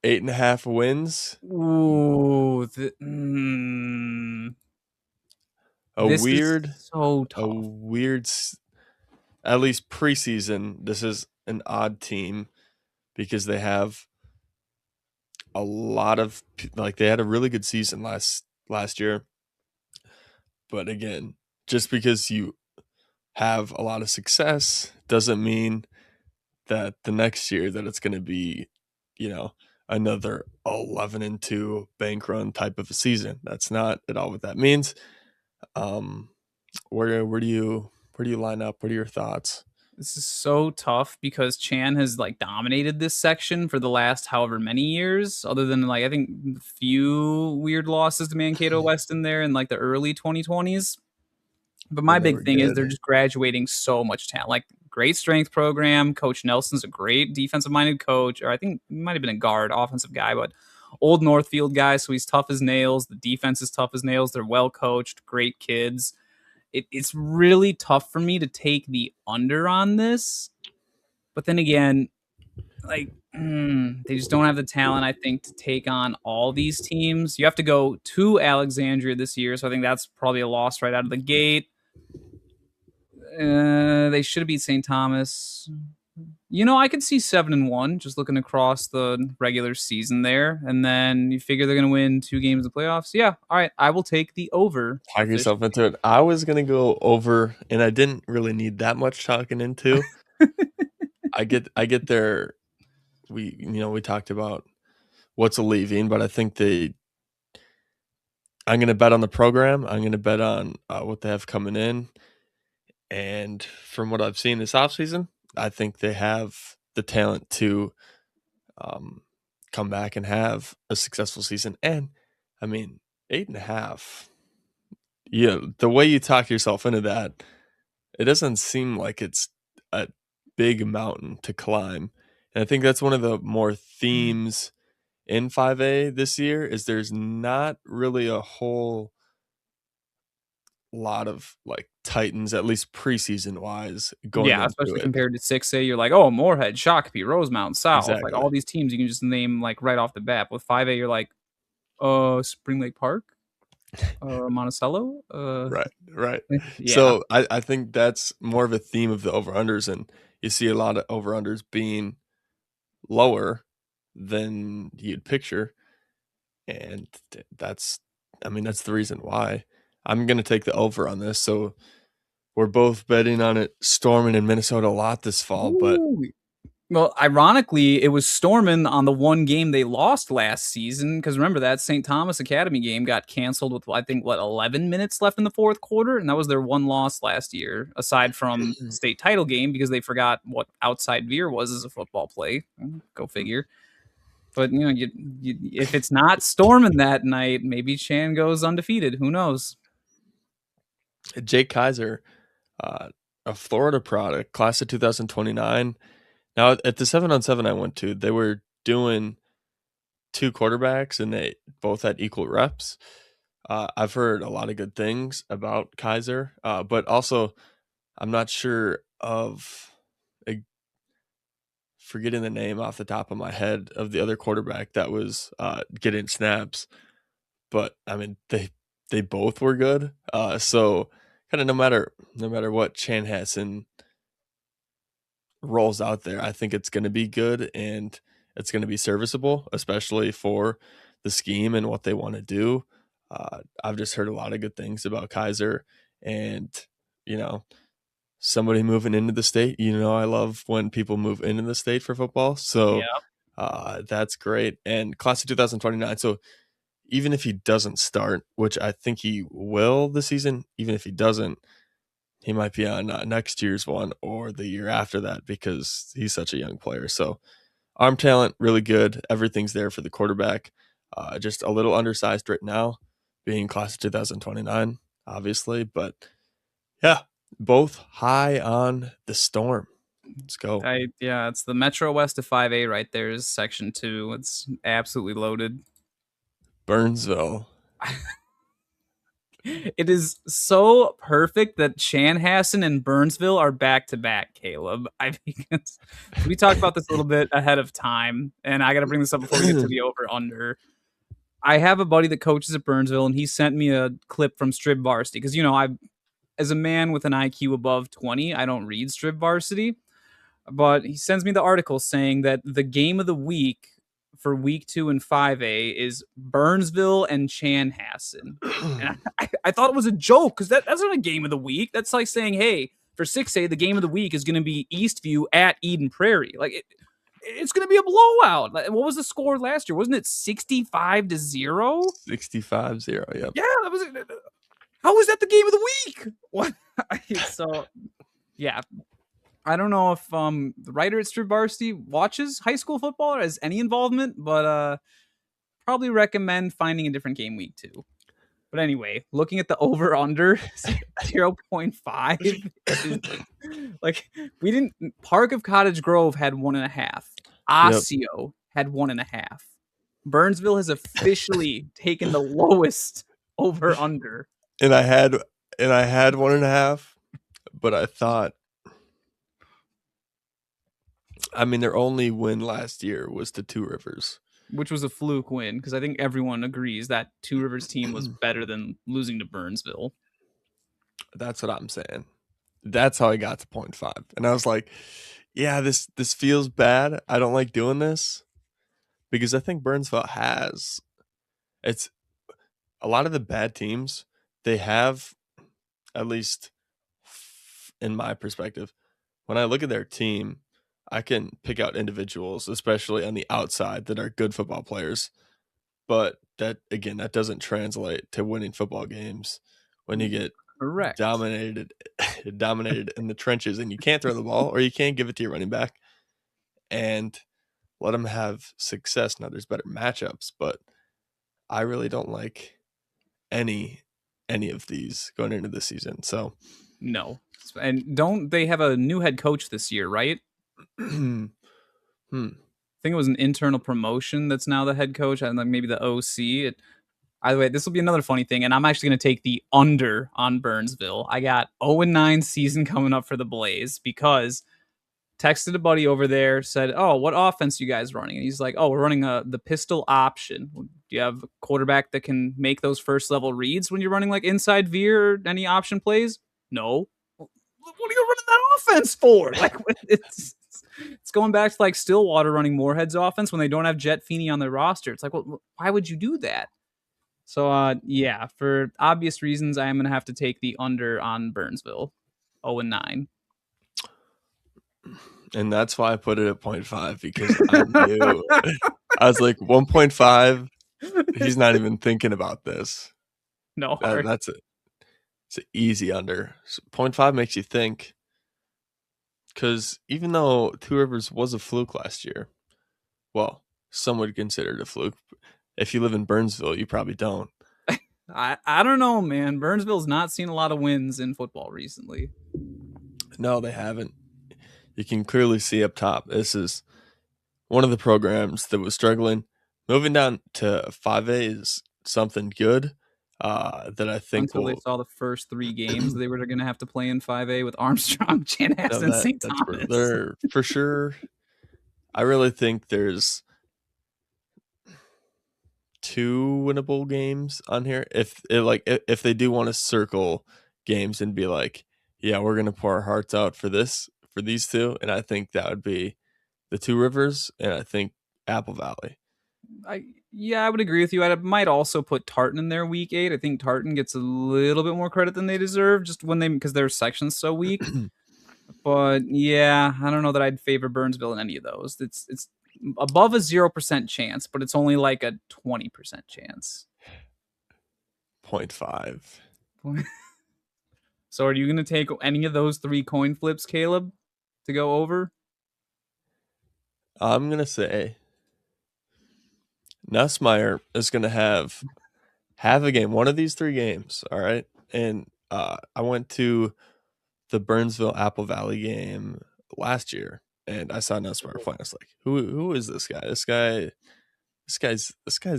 8.5 wins. Ooh, A this is weird, so a tough. weird. At least preseason, this is an odd team because they have a lot of like they had a really good season last year, but again, just because you have a lot of success doesn't mean that the next year that it's going to be, you know, another 11-2 bank run type of a season. That's not at all what that means. Um, where do you line up? What are your thoughts? This is so tough because Chan has like dominated this section for the last however many years, other than like I think a few weird losses to Mankato West in there in like the early 2020s. But my When they big were thing is they're good. just graduating so much talent. Like great strength program. Coach Nelson's a great defensive minded coach, or I think he might have been a guard, offensive guy, but old Northfield guy, so he's tough as nails. The defense is tough as nails. They're well coached, great kids. It's really tough for me to take the under on this. But then again, like they just don't have the talent, I think, to take on all these teams. You have to go to Alexandria this year, so I think that's probably a loss right out of the gate. They should have beat St. Thomas. I could see 7-1 just looking across the regular season there, and then you figure they're going to win 2 games in the playoffs. Yeah, all right, I will take the over Talk yourself officially. into it. I was gonna go over, and I didn't really need that much talking into. I get there. We talked about what's leaving, but I think I'm gonna bet on the program. I'm gonna bet on what they have coming in, and from what I've seen this offseason, I think they have the talent to um, come back and have a successful season. And I mean, 8.5. Yeah, the way you talk yourself into that, it doesn't seem like it's a big mountain to climb. And I think that's one of the more themes in 5A this year is there's not really a whole lot of like titans, at least preseason wise, going Yeah, into especially it. compared to 6A, you're like, oh, Moorhead, Shakopee, Rosemount, South, like Exactly. all these teams you can just name like right off the bat. With 5A, you're like, Spring Lake Park, Monticello, Right, right. yeah. So I think that's more of a theme of the over unders, and you see a lot of over unders being lower than you'd picture, and that's, I mean, that's the reason why I'm gonna take the over on this. So we're both betting on it storming in Minnesota a lot this fall, but Ooh. Well, ironically, it was storming on the one game they lost last season. Because remember that St. Thomas Academy game got canceled with I think what 11 minutes left in the fourth quarter, and that was their one loss last year, aside from state title game because they forgot what outside veer was as a football play. Go figure. But if it's not storming that night, maybe Chan goes undefeated. Who knows? Jake Kaiser, uh, a Florida product, class of 2029. Now at the 7-on-7 I went to, they were doing two quarterbacks and they both had equal reps. I've heard a lot of good things about Kaiser, but also I'm not sure of forgetting the name off the top of my head of the other quarterback that was getting snaps. But I mean, they both were good. So kind of no matter what Chanhassen rolls out there, I think it's going to be good and it's going to be serviceable, especially for the scheme and what they want to do. I've just heard a lot of good things about Kaiser, and you know, somebody moving into the state. You know, I love when people move into the state for football, so Yeah. that's great. And class of 2029. So even if he doesn't start, which I think he will this season, even if he doesn't, he might be on next year's one or the year after that because he's such a young player. So arm talent, really good. Everything's there for the quarterback. Just a little undersized right now, being class of 2029, obviously. But yeah, both high on the storm. Let's go. Yeah, it's the Metro West of 5A right there is section 2. It's absolutely loaded. Burnsville. It is so perfect that Chanhassen and Burnsville are back to back, Caleb. I think we talked about this a little bit ahead of time, and I got to bring this up before we get to the over under. I have a buddy that coaches at Burnsville, and he sent me a clip from Strib Varsity because I, as a man with an IQ above 20, I don't read Strib Varsity. But he sends me the article saying that the game of the week for week 2 and 5A is Burnsville and Chanhassen. And I thought it was a joke because that's not a game of the week. That's like saying, hey, for 6A, the game of the week is going to be Eastview at Eden Prairie. Like, it's going to be a blowout. Like, what was the score last year? Wasn't it 65-0? 65-0. Yep. Yeah, that was it. How was that the game of the week? What? So, yeah, I don't know if the writer at Strip Varsity watches high school football or has any involvement, but probably recommend finding a different game week too. But anyway, looking at the over under 0.5 is like we didn't. Park of Cottage Grove had 1.5. Yep. Osseo had 1.5. Burnsville has officially taken the lowest over under. And I had 1.5, but I thought, I mean, their only win last year was to Two Rivers, which was a fluke win because I think everyone agrees that Two Rivers team was better than losing to Burnsville. That's what I'm saying. That's how I got to 0.5. And I was like, yeah, this feels bad. I don't like doing this because I think Burnsville has, it's a lot of the bad teams, they have, at least in my perspective, when I look at their team, I can pick out individuals, especially on the outside, that are good football players. But that, again, that doesn't translate to winning football games when you get Correct. dominated in the trenches and you can't throw the ball or you can't give it to your running back and let them have success. Now there's better matchups, but I really don't like any of these going into the season. So No. And don't they have a new head coach this year, right? Hmm. I think it was an internal promotion that's now the head coach, and like maybe the OC. Either way, this will be another funny thing, and I'm actually going to take the under on Burnsville. I got 0-9 season coming up for the Blaze because texted a buddy over there, said, "Oh, what offense you guys running?" And he's like, "Oh, we're running the pistol option. Do you have a quarterback that can make those first level reads when you're running like inside veer or any option plays?" No. What are you running that offense for? Like it's going back to like Stillwater running Moorhead's offense when they don't have Jet Feeney on their roster. It's like, well, why would you do that? So yeah, for obvious reasons, I am gonna have to take the under on Burnsville. 0-9. And that's why I put it at 0.5 because I knew. I was like 1.5. He's not even thinking about this. No hard. That's it. It's an easy under. So 0.5 makes you think. Because even though Two Rivers was a fluke last year, well, some would consider it a fluke. If you live in Burnsville, you probably don't. I don't know, man. Burnsville's not seen a lot of wins in football recently. No, they haven't. You can clearly see up top. This is one of the programs that was struggling. Moving down to 5A is something good that I think Until they will. saw the first 3 games they were going to have to play in 5A with Armstrong, Chanhassen, No, and St. that's Thomas. they're for sure. I really think there's 2 winnable games on here. If they do want to circle games and be like, yeah, we're gonna pour our hearts out for these two, and I think that would be the Two Rivers, and I think Apple Valley. Yeah, I would agree with you. I might also put Tartan in there week 8. I think Tartan gets a little bit more credit than they deserve just when because their section's so weak. But yeah, I don't know that I'd favor Burnsville in any of those. It's above a 0% chance, but it's only like a 20% chance. 0.5. So are you going to take any of those 3 coin flips, Caleb, to go over? I'm gonna say Nussmeyer is gonna have a game, one of these 3 games. All right, and I went to the Burnsville Apple Valley game last year, and I saw Nussmeyer playing. I was like, who is this guy? This guy's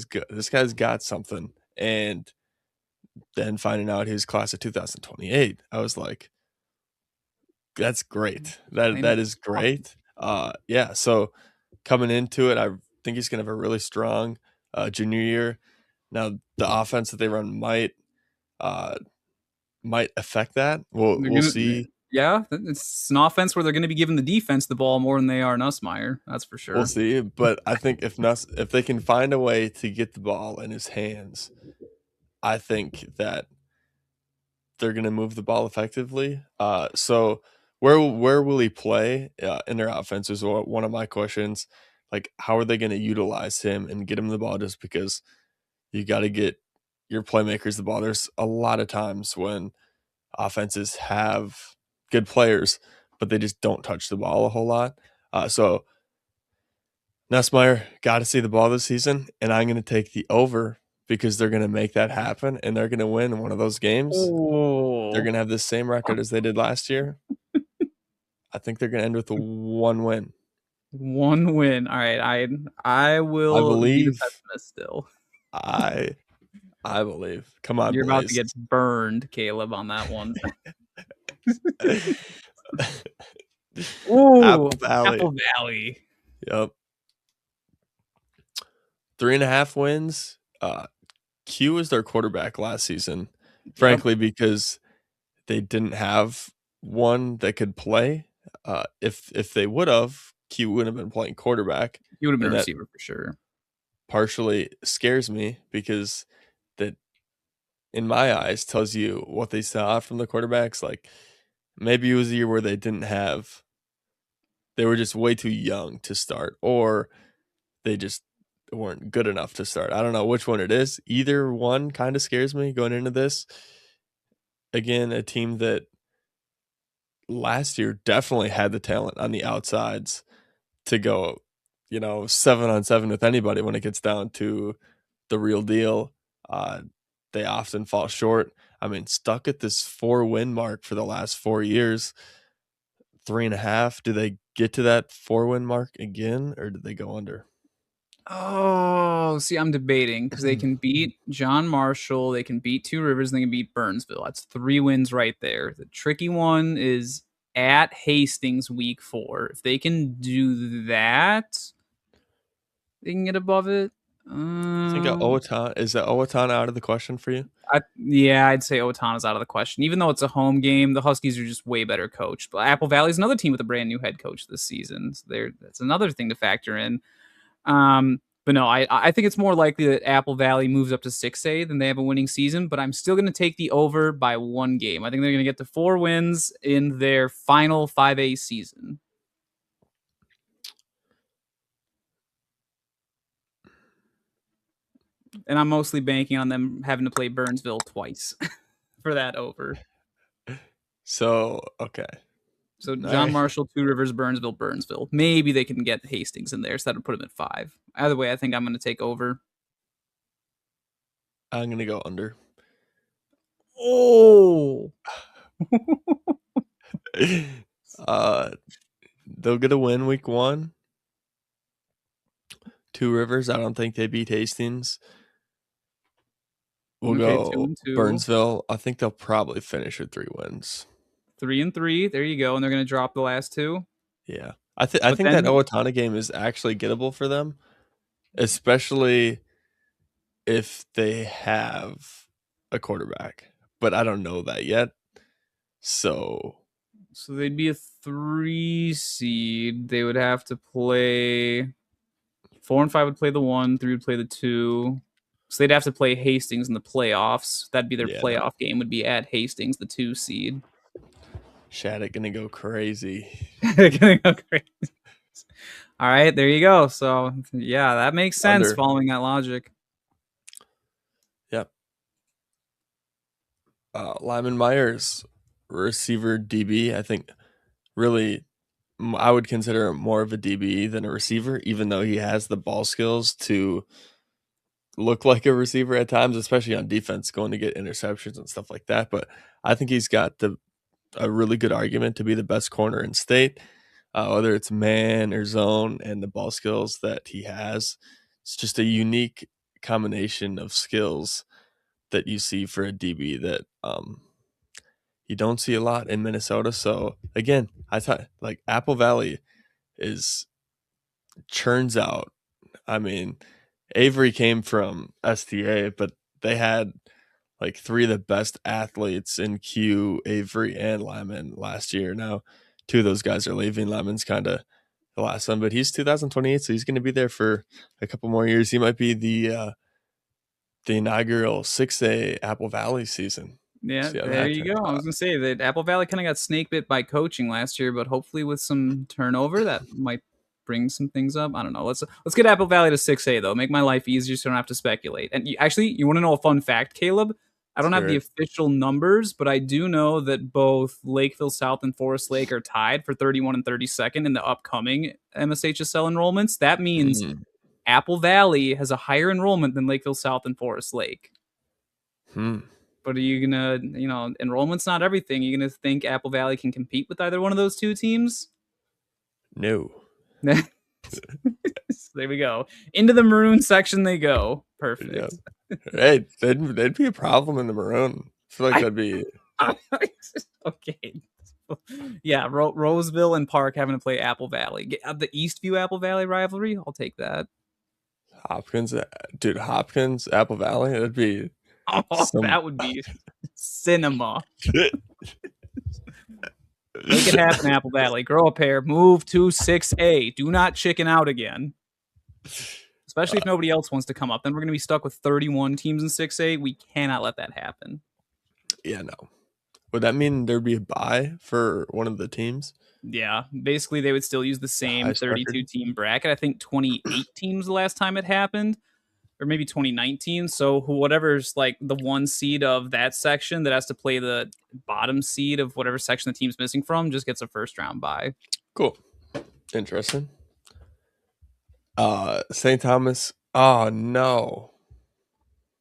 good. This guy's got something. And then finding out he was class of 2028, I was like, that's great. That is great. Yeah. So coming into it, I think he's gonna have a really strong junior year. Now the offense that they run uh might affect that. They're We'll gonna, see. yeah, it's an offense where they're going to be giving the defense the ball more than they are Nussmeyer. That's for We'll sure. see. But I think if they can find a way to get the ball in his hands, I think that they're going to move the ball effectively. So where will he play in their offense is one of my questions. Like, how are they going to utilize him and get him the ball? Just because you got to get your playmakers the ball. There's a lot of times when offenses have good players, but they just don't touch the ball a whole lot. So Nussmeyer got to see the ball this season, and I'm going to take the over because they're going to make that happen, and they're going to win one of those games. They're Oh, going to have the same record as they did last year. I think they're going to end with a 1 win. 1 win. All right, I I will be the believe. pessimist still. I I believe. Come on, You're about to Blaze. get burned, Caleb, on that one. Ooh, Apple Valley. Apple Valley. Yep. 3.5 wins. Q was their quarterback last season, Yep. frankly, because they didn't have one that could play. If they would have, Q would have been playing quarterback, He would have been and a that receiver for sure. partially scares me because that, in my eyes, tells you what they saw from the quarterbacks. Like maybe it was a year where they were just way too young to start, or they just weren't good enough to start. I don't know which one it is. Either one kind of scares me going into this. Again, a team that last year definitely had the talent on the outsides to go, 7-on-7 with anybody when it gets down to the real deal. they often fall short. I mean, stuck at this 4-win mark for the last 4 years, 3.5. Do they get to that 4-win mark again, or did they go under? Oh, see, I'm debating because they can beat John Marshall, they can beat Two Rivers, and they can beat Burnsville. That's 3 wins right there. The tricky one is at Hastings week 4. If they can do that, they can get above it. I think Owatonna is that Owatonna out of the question for you? Yeah, I'd say Otana's out of the question. Even though it's a home game, the Huskies are just way better coached. But Apple Valley's another team with a brand new head coach this season. So that's another thing to factor in. But no, I think it's more likely that Apple Valley moves up to 6A than they have a winning season. But I'm still going to take the over by 1 game. I think they're going to get to 4 wins in their final 5A season. And I'm mostly banking on them having to play Burnsville twice for that over. So, okay. So All John right. Marshall, Two Rivers, Burnsville. Maybe they can get Hastings in there, so that would put them at 5. Either way, I think I'm going to take over. I'm going to go under. Oh, uh, they'll get a win week 1. Two Rivers, I don't think they beat Hastings. We'll okay, 2 go and 2, Burnsville. I think they'll probably finish with 3 wins. 3 and 3. There you go, and they're going to drop the last 2. Yeah. I But think that then, Owatonna game is actually gettable for them, especially if they have a quarterback. But I don't know that yet. So they'd be a 3 seed. They would have to play 4 and 5 would play the 1, 3 would play the 2. So they'd have to play Hastings in the playoffs. That'd be their yeah, no. playoff game. Would be at Hastings, the 2 seed. Shattuck gonna go crazy. Gonna go crazy. All right, there you go. So yeah, that makes sense Under. following that logic. Yep. Lyman Myers, receiver DB. I think really I would consider him more of a DB than a receiver, even though he has the ball skills to look like a receiver at times, especially on defense, going to get interceptions and stuff like that. But I think he's got a really good argument to be the best corner in state, whether it's man or zone, and the ball skills that he has. It's just a unique combination of skills that you see for a DB that you don't see a lot in Minnesota. So again, I thought like Apple Valley is churns out. I mean, Avery came from STA, but they had like 3 of the best athletes in Q, Avery, and Lyman last year. Now, 2 of those guys are leaving. Lyman's kind of the last one, but he's 2028, so he's going to be there for a couple more years. He might be the inaugural 6A Apple Valley season. Yeah, See how there that you turns go. I out. was gonna say that Apple Valley kind of got snake bit by coaching last year, but hopefully with some turnover that might bring some things up. I don't know. Let's get Apple Valley to 6A though. Make my life easier so I don't have to speculate. And you want to know a fun fact, Caleb? I don't have the Sure. official numbers, but I do know that both Lakeville South and Forest Lake are tied for 31 and 32nd in the upcoming MSHSL enrollments. That means Mm. Apple Valley has a higher enrollment than Lakeville South and Forest Lake. Hmm. But are you gonna, enrollment's not everything. You're gonna think Apple Valley can compete with either one of those 2 teams? No. There we go. Into the maroon section they go. Yeah. Perfect. Hey, they'd be a problem in the maroon. I feel like I that'd be okay. Yeah, Roseville and Park having to play Apple Valley. The Eastview Apple Valley rivalry. I'll take that. Hopkins, dude. Hopkins, Apple Valley. That'd be Oh, some. that would be cinema. Make it happen, Apple Valley. Grow a pair. Move to 6A. Do not chicken out again. Especially if nobody else wants to come up. Then we're going to be stuck with 31 teams in 6A. We cannot let that happen. Yeah, no. Would that mean there'd be a bye for one of the teams? Yeah, basically they would still use the The same highest 32 record? team bracket. I think 2018 was the last time it happened, or maybe 2019. So whatever's like the 1 seed of that section that has to play the bottom seed of whatever section the team's missing from just gets a first round bye. Cool. Interesting. St. Thomas. Oh no.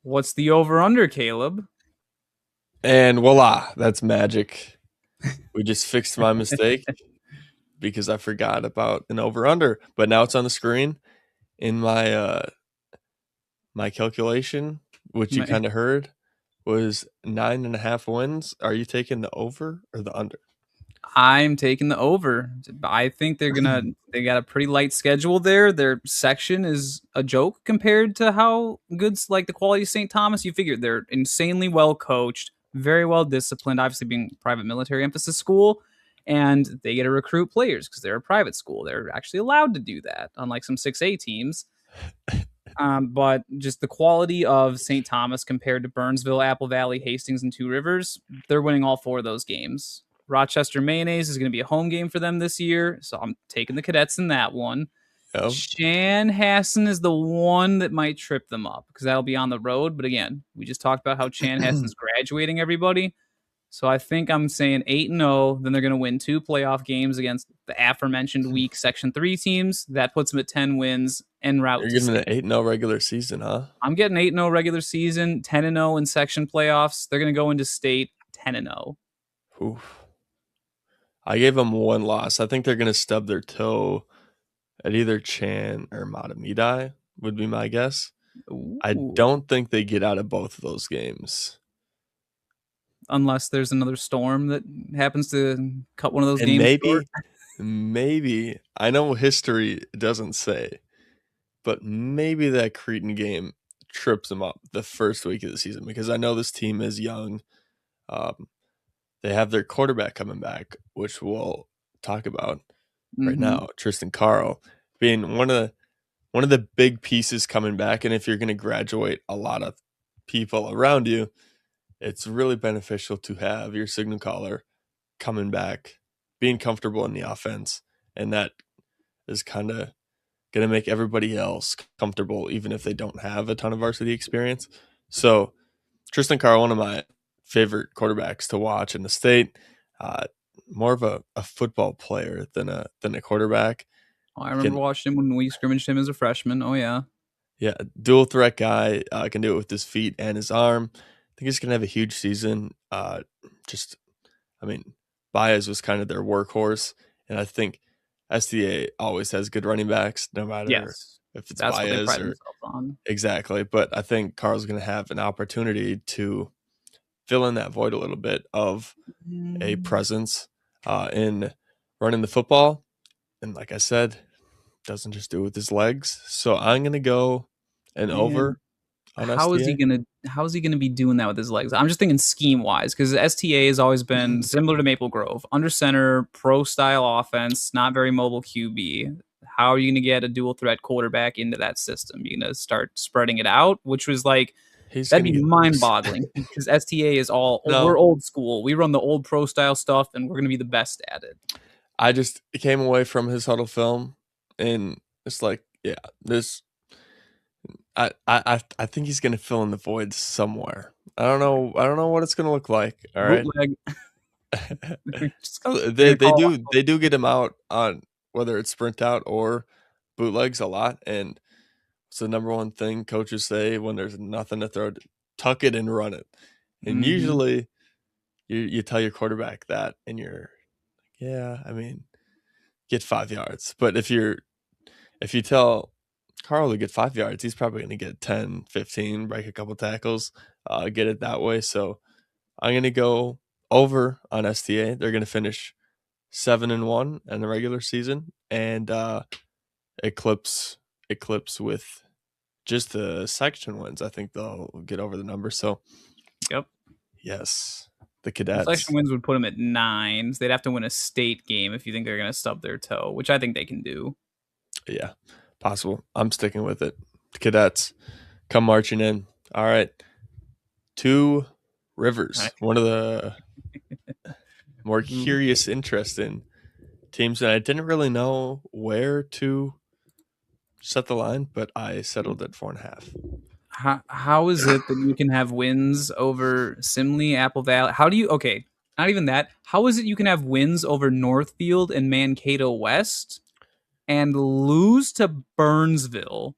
What's the over under, Caleb? And voila, that's magic. We just fixed my mistake because I forgot about an over under, but now it's on the screen in my calculation, which you kind of heard was 9.5 wins. Are you taking the over or the under? I'm taking the over. I think they got a pretty light schedule there. Their section is a joke compared to how good's like the quality of St. Thomas. You figure they're insanely well coached, very well disciplined, obviously being private military emphasis school, and they get to recruit players because they're a private school. They're actually allowed to do that, unlike some 6A teams. But just the quality of St. Thomas compared to Burnsville, Apple Valley, Hastings, and Two Rivers, they're winning all four of those games. Rochester Mayonnaise is going to be a home game for them this year, so I'm taking the Cadets in that one. Yep. Chanhassen is the one that might trip them up because that'll be on the road. But again, we just talked about how Chanhassen's graduating everybody. So I think I'm saying 8-0. Then they're going to win 2 playoff games against the aforementioned weak Section 3 teams. That puts them at 10 wins en route You're to giving an state. 8-0 regular season, huh? I'm getting 8-0 regular season, 10-0 in section playoffs. They're going to go into state 10-0. Oof. I gave them one loss. I think they're going to stub their toe at either Chan or Matamidai, would be my guess. I Ooh. don't think they get out of both of those games. Unless there's another storm that happens to cut one of those And games short. maybe, I know history doesn't say, but maybe that Cretan game trips them up the first week of the season because I know this team is young. Um, they have their quarterback coming back, which we'll talk about right Mm-hmm. now. Tristan Carl being one of the big pieces coming back, and if you're going to graduate a lot of people around you, it's really beneficial to have your signal caller coming back, being comfortable in the offense, and that is kind of going to make everybody else comfortable, even if they don't have a ton of varsity experience. So Tristan Carr, one of my favorite quarterbacks to watch in the state, uh, more of a football player than a quarterback. Oh, I remember Can watching him when we scrimmaged him as a freshman. Oh, yeah. Yeah, dual threat guy, can do it with his feet and his arm. I think he's gonna have a huge season. Just, I mean, Baez was kind of their workhorse, and I think SDA always has good running backs, no matter Yes. if it's That's what they Baez pride or themselves on. exactly. But I think Carl's gonna have an opportunity to fill in that void a little bit of a Mm, presence in running the football, and like I said, doesn't just do it with his legs. So I'm gonna go an man. over on SDA. How is he gonna be doing that with his legs? I'm just thinking scheme wise because STA has always been similar to Maple Grove, under center, pro style offense, not very mobile QB. How are you gonna get a dual threat quarterback into that system? You're gonna start spreading it out, which was like He's that'd gonna be get mind loose. boggling because STA is all we're No, old school. We run the old pro style stuff, and we're gonna be the best at it. I just came away from his huddle film, and it's like, yeah, this. I think he's gonna fill in the void somewhere. I don't know. I don't know what it's gonna look like. All right. Bootleg. Just- Oh, they're they gonna they call do they do get him out on whether it's sprint out or bootlegs a lot, and it's the number one thing coaches say when there's nothing to throw: tuck it and run it. And mm-hmm. usually, you tell your quarterback that, and you're, yeah, I mean, get 5 yards. But if you tell Carl to get 5 yards, he's probably going to get 10, 15, break a couple tackles, get it that way. So I'm going to go over on STA. They're going to finish 7-1 in the regular season, and eclipse with just the section wins. I think they'll get over the number. So Yep. yes, the The cadets. selection wins would put them at 9. So they'd have to win a state game if you think they're going to stub their toe, which I think they can do. Yeah, possible. I'm sticking with it. The cadets come marching in. All right. Two Right. Rivers, one of the more curious, interesting teams, and I didn't really know where to set the line, but I settled at 4.5. How is it that you can have wins over Simley, Apple Valley? How do you, okay, not even that. How is it you can have wins over Northfield and Mankato West and lose to Burnsville?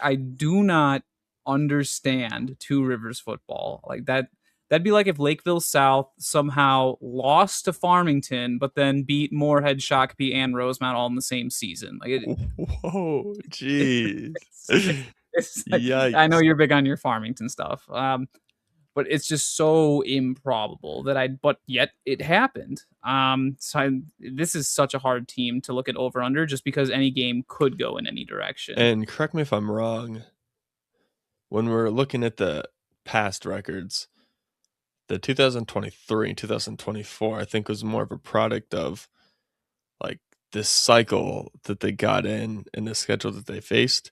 I do not understand Two Rivers football. Like that that'd be like if Lakeville South somehow lost to Farmington, but then beat Moorhead, Shakopee, and Rosemount all in the same season. Like Whoa, jeez. it's like I know Yikes. you're big on your Farmington stuff. But it's just so improbable that but yet it happened. This is such a hard team to look at over under just because any game could go in any direction. And correct me if I'm wrong, when we're looking at the past records, the 2023 and 2024, I think, was more of a product of like this cycle that they got in and the schedule that they faced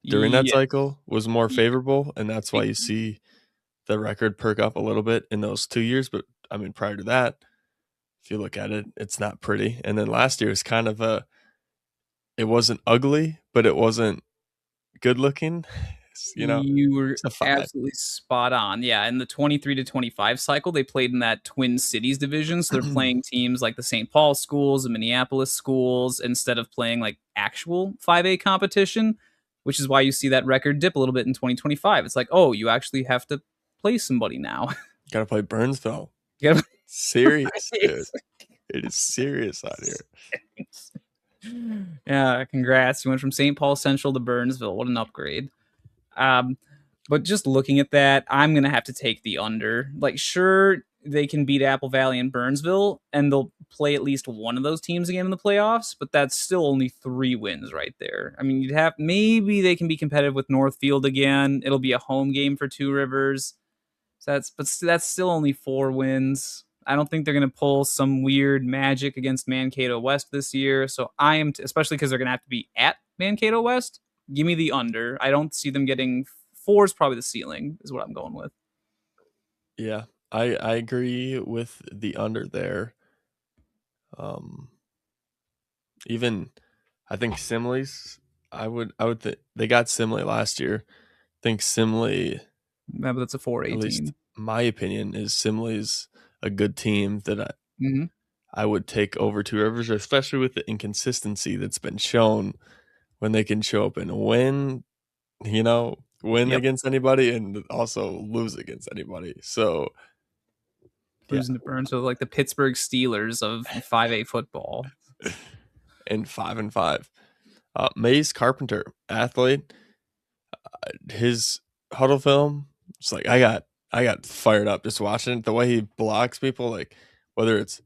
during that Yes. cycle was more Yeah. favorable. And that's why you see the record perk up a little bit in those 2 years. But I mean, prior to that, if you look at it, it's not pretty. And then last year is kind of it wasn't ugly, but it wasn't good looking. You were It's a five. absolutely spot on. Yeah, in the 23 to 25 cycle, they played in that Twin Cities division. So they're playing teams like the St. Paul schools and Minneapolis schools instead of playing like actual 5A competition, which is why you see that record dip a little bit in 2025. It's like, oh, you actually have to play somebody now. Gotta play Burnsville. You gotta Serious, dude. It is serious out here. Yeah, congrats. You went from St. Paul Central to Burnsville. What an upgrade. Um, but just looking at that, I'm gonna have to take the under. Like, sure, they can beat Apple Valley and Burnsville, and they'll play at least one of those teams again in the playoffs. But that's still only 3 wins right there. I mean, you'd have maybe they can be competitive with Northfield again. It'll be a home game for Two Rivers. So that's still only 4 wins. I don't think they're going to pull some weird magic against Mankato West this year. So I am, especially because they're going to have to be at Mankato West. Give me the under. I don't see them getting four is probably the ceiling, is what I'm going with. Yeah, I agree with the under there. Um, even I think Simley's. I would think they got Simley last year. I think Simley, Yeah, but that's a 4A at least team. my opinion, is Simley's a good team that Mm-hmm. I would take over Two Rivers, especially with the inconsistency that's been shown when they can show up and win, win Yep. against anybody and also lose against anybody. So yeah, Losing to Burnsville, like the Pittsburgh Steelers of 5A football. and 5-5. Maze Carpenter, athlete, his huddle film. It's like I got fired up just watching it. The way he blocks people, like whether it's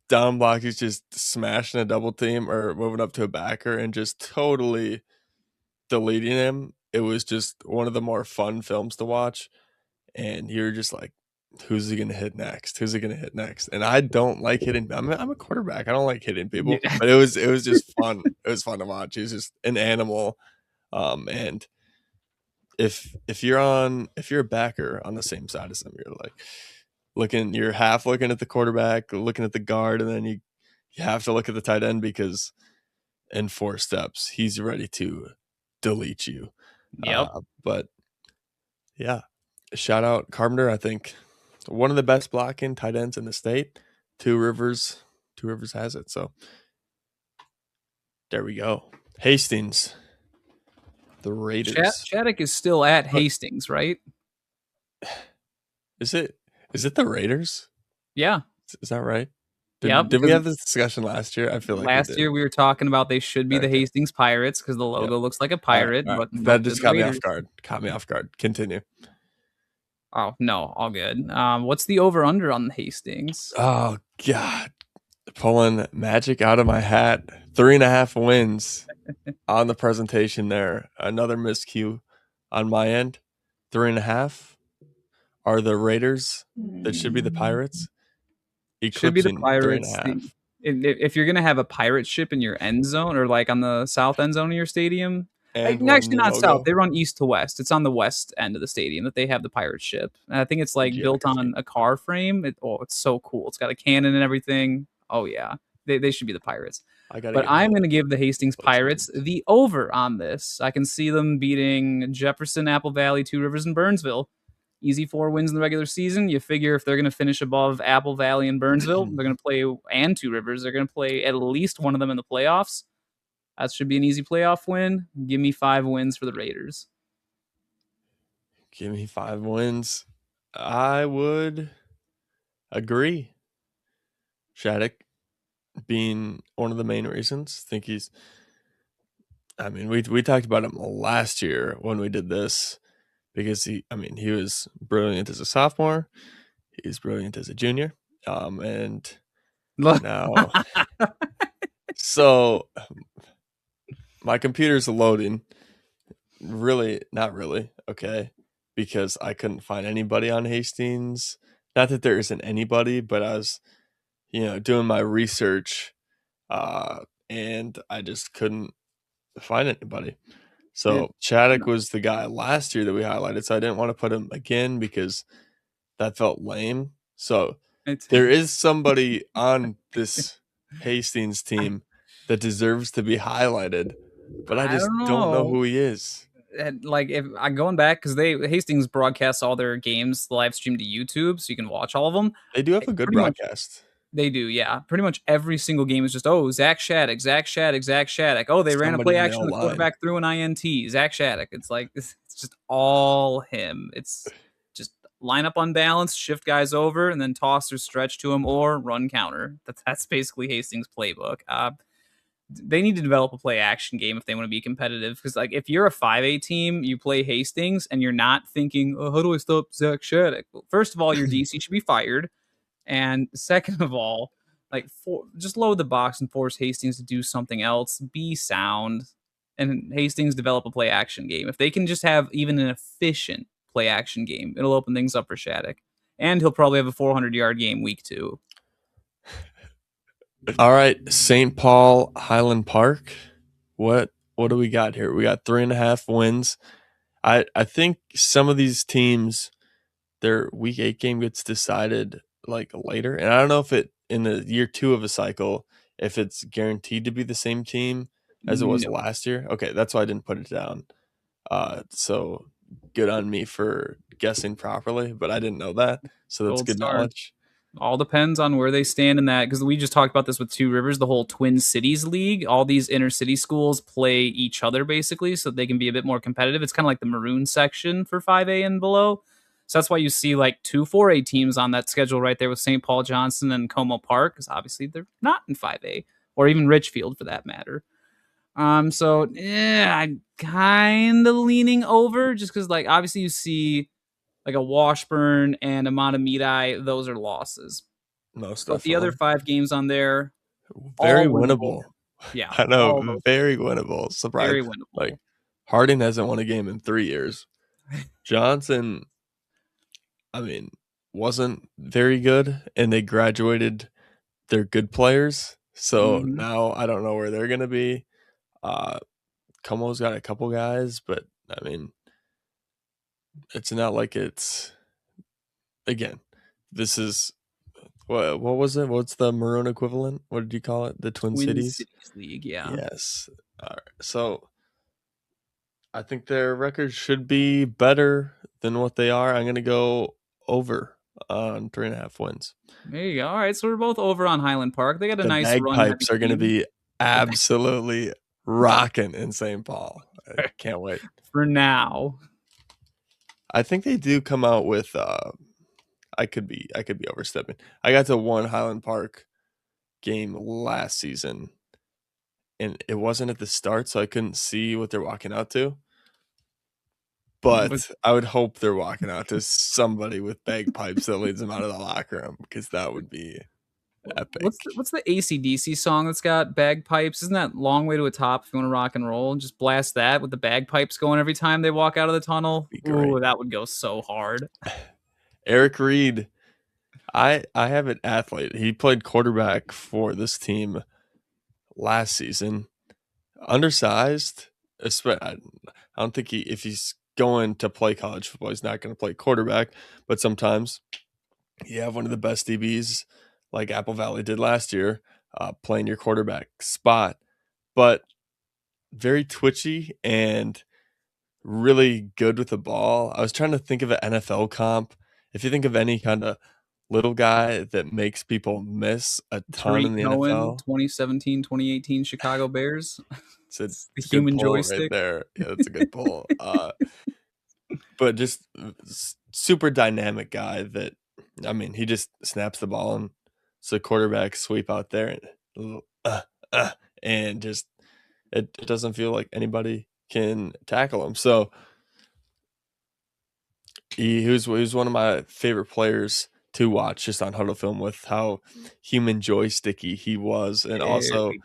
down block, he's just smashing a double team or moving up to a backer and just totally deleting him. It was just one of the more fun films to watch. And you're just like, who's he gonna hit next? Who's he gonna hit next? And I don't like hitting. I'm a quarterback. I don't like hitting people, Yeah. but it was just fun. It was fun to watch. He's just an animal. And if you're a backer on the same side as him, you're like you're half looking at the quarterback, looking at the guard, and then you have to look at the tight end because in 4 steps he's ready to delete you. Yep. But yeah, shout out Carpenter. I think one of the best blocking tight ends in the state. Two Rivers has it. So there we go. Hastings, the Raiders. Shattuck is still at But Hastings, right? is it the Raiders? Yeah. Is that right? Yep. Did we Because have this discussion last year? I feel like we last did. year we were talking about they should be the Okay. Hastings Pirates because the Yep. logo looks like a All right. pirate, All right. but nope, That they're just the caught me off Raiders. guard. Caught me off guard. Continue. Oh no, all good. What's the over under on the Hastings? Oh God. Pulling magic out of my hat. 3.5 wins on the presentation there. Another miscue on my end. 3.5 are the Raiders that should be the Pirates, Should be the eclipsing three and a Pirates. half. If you're gonna have a pirate ship in your end zone or like on the south end zone of your stadium, And one actually new not south. logo. They run east to west. It's on the west end of the stadium that they have the pirate ship. And I think it's like built Geography. on a car frame. It's so cool. It's got a cannon and everything. Oh yeah, they should be the Pirates. I gotta But get I'm the going to give the Hastings Pirates placements. the over on this. I can see them beating Jefferson, Apple Valley, Two Rivers, and Burnsville. Easy 4 wins in the regular season. You figure if they're going to finish above Apple Valley and Burnsville, they're going to play, and Two Rivers, they're going to play at least one of them in the playoffs. That should be an easy playoff win. Give me 5 wins for the Raiders. Give me 5 wins. I would agree. Shattuck being one of the main reasons. Think he's. I mean, we talked about him last year when we did this because he was brilliant as a sophomore. He's brilliant as a junior. And now, so my computer's loading. Really, not really. Okay, because I couldn't find anybody on Hastings. Not that there isn't anybody, but I was, doing my research, uh, and I just couldn't find anybody. it, So Chaddock was the guy last year that we highlighted. So I didn't want to put him again because that felt lame. So it's there is somebody on this Hastings team that deserves to be highlighted, but I I just don't don't know know. who he is. And like if I going back because they Hastings broadcasts all their games live streamed to YouTube, so you can watch all of them. They do have a good Pretty much broadcast. they do, yeah. Pretty much every single game is just Zach Shattuck, Zach Shattuck, Zach Shattuck. Oh, they ran a Somebody play on the action, O the line. quarterback threw an INT. Zach Shattuck. It's like it's just all him. It's just line up unbalanced, shift guys over, and then toss or stretch to him or run counter. That's basically Hastings' playbook. They need to develop a play action game if they want to be competitive. Because like if you're a 5A team, you play Hastings and you're not thinking, oh, how do I stop Zach Shattuck? Well, first of all, your DC should be fired, and second of all, just load the box and force Hastings to do something else. Be sound, and Hastings develop a play action game. If they can just have even an efficient play action game, it'll open things up for Shattuck, and he'll probably have a 400-yard game week 2. All right, St. Paul Highland Park. What do we got here? We got 3.5 wins. I think some of these teams, their week 8 game gets decided like later, and I don't know if it in the year 2 of a cycle if it's guaranteed to be the same team as it was No, last year. Okay, that's why I didn't put it down. So good on me for guessing properly, but I didn't know that, so that's gold good star. knowledge. All depends on where they stand in that, because we just talked about this with Two Rivers, the whole Twin Cities League. All these inner city schools play each other basically, so they can be a bit more competitive. It's kind of like the maroon section for 5A and below. So that's why you see like two 4A teams on that schedule right there with St. Paul Johnson and Como Park, because obviously they're not in 5A, or even Richfield for that matter. So yeah, I'm kind of leaning over just because like obviously you see like a Washburn and a Matamidi, those are losses. Most But the other definitely. 5 games on there, Very all winnable. winnable. Yeah, I all know, those very winnable. Surprised. very winnable. Like Harding hasn't won a game in 3 years. Johnson, I mean, wasn't very good, and they graduated their good players. So Mm-hmm. now I don't know where they're gonna be. Uh, Como's got a couple guys, but I mean, it's not like it's again. This is what was it? What's the maroon equivalent? What did you call it? The Twin Twin Cities. Cities League, yeah. Yes. All right. So I think their record should be better than what they are. I'm going to go over on 3.5 wins. There you go. All right, so we're both over on Highland Park. They got a The nice run heavy bagpipes are going to team. be absolutely rocking in St. Paul. I can't wait. For now. I think they do come out with. I could be overstepping. I got to one Highland Park game last season, and it wasn't at the start, so I couldn't see what they're walking out to. But But I would hope they're walking out to somebody with bagpipes that leads them out of the locker room because that would be epic. what's the ACDC song that's got bagpipes? Isn't that Long Way to a Top if you want to rock and roll? Just blast that with the bagpipes going every time they walk out of the tunnel. Be Ooh, great. that would go so hard. Eric Reed, I have an athlete. He played quarterback for this team last season. Undersized. I don't think if he's going to play college football, he's not going to play quarterback. But sometimes you have one of the best DBs, like Apple Valley did last year, playing your quarterback spot. But very twitchy and really good with the ball. I was trying to think of an NFL comp. If you think of any kind of little guy that makes people miss a ton Tariq in the Cohen, NFL, 2017, 2018 Chicago Bears. it's a The good human pull right joystick. there. Yeah, that's a good pull. but just super dynamic guy that, I mean, he just snaps the ball and it's a quarterback sweep out there and uh, and just it doesn't feel like anybody can tackle him. So he was one of my favorite players to watch just on Huddle Film with how human joysticky he was, and There also we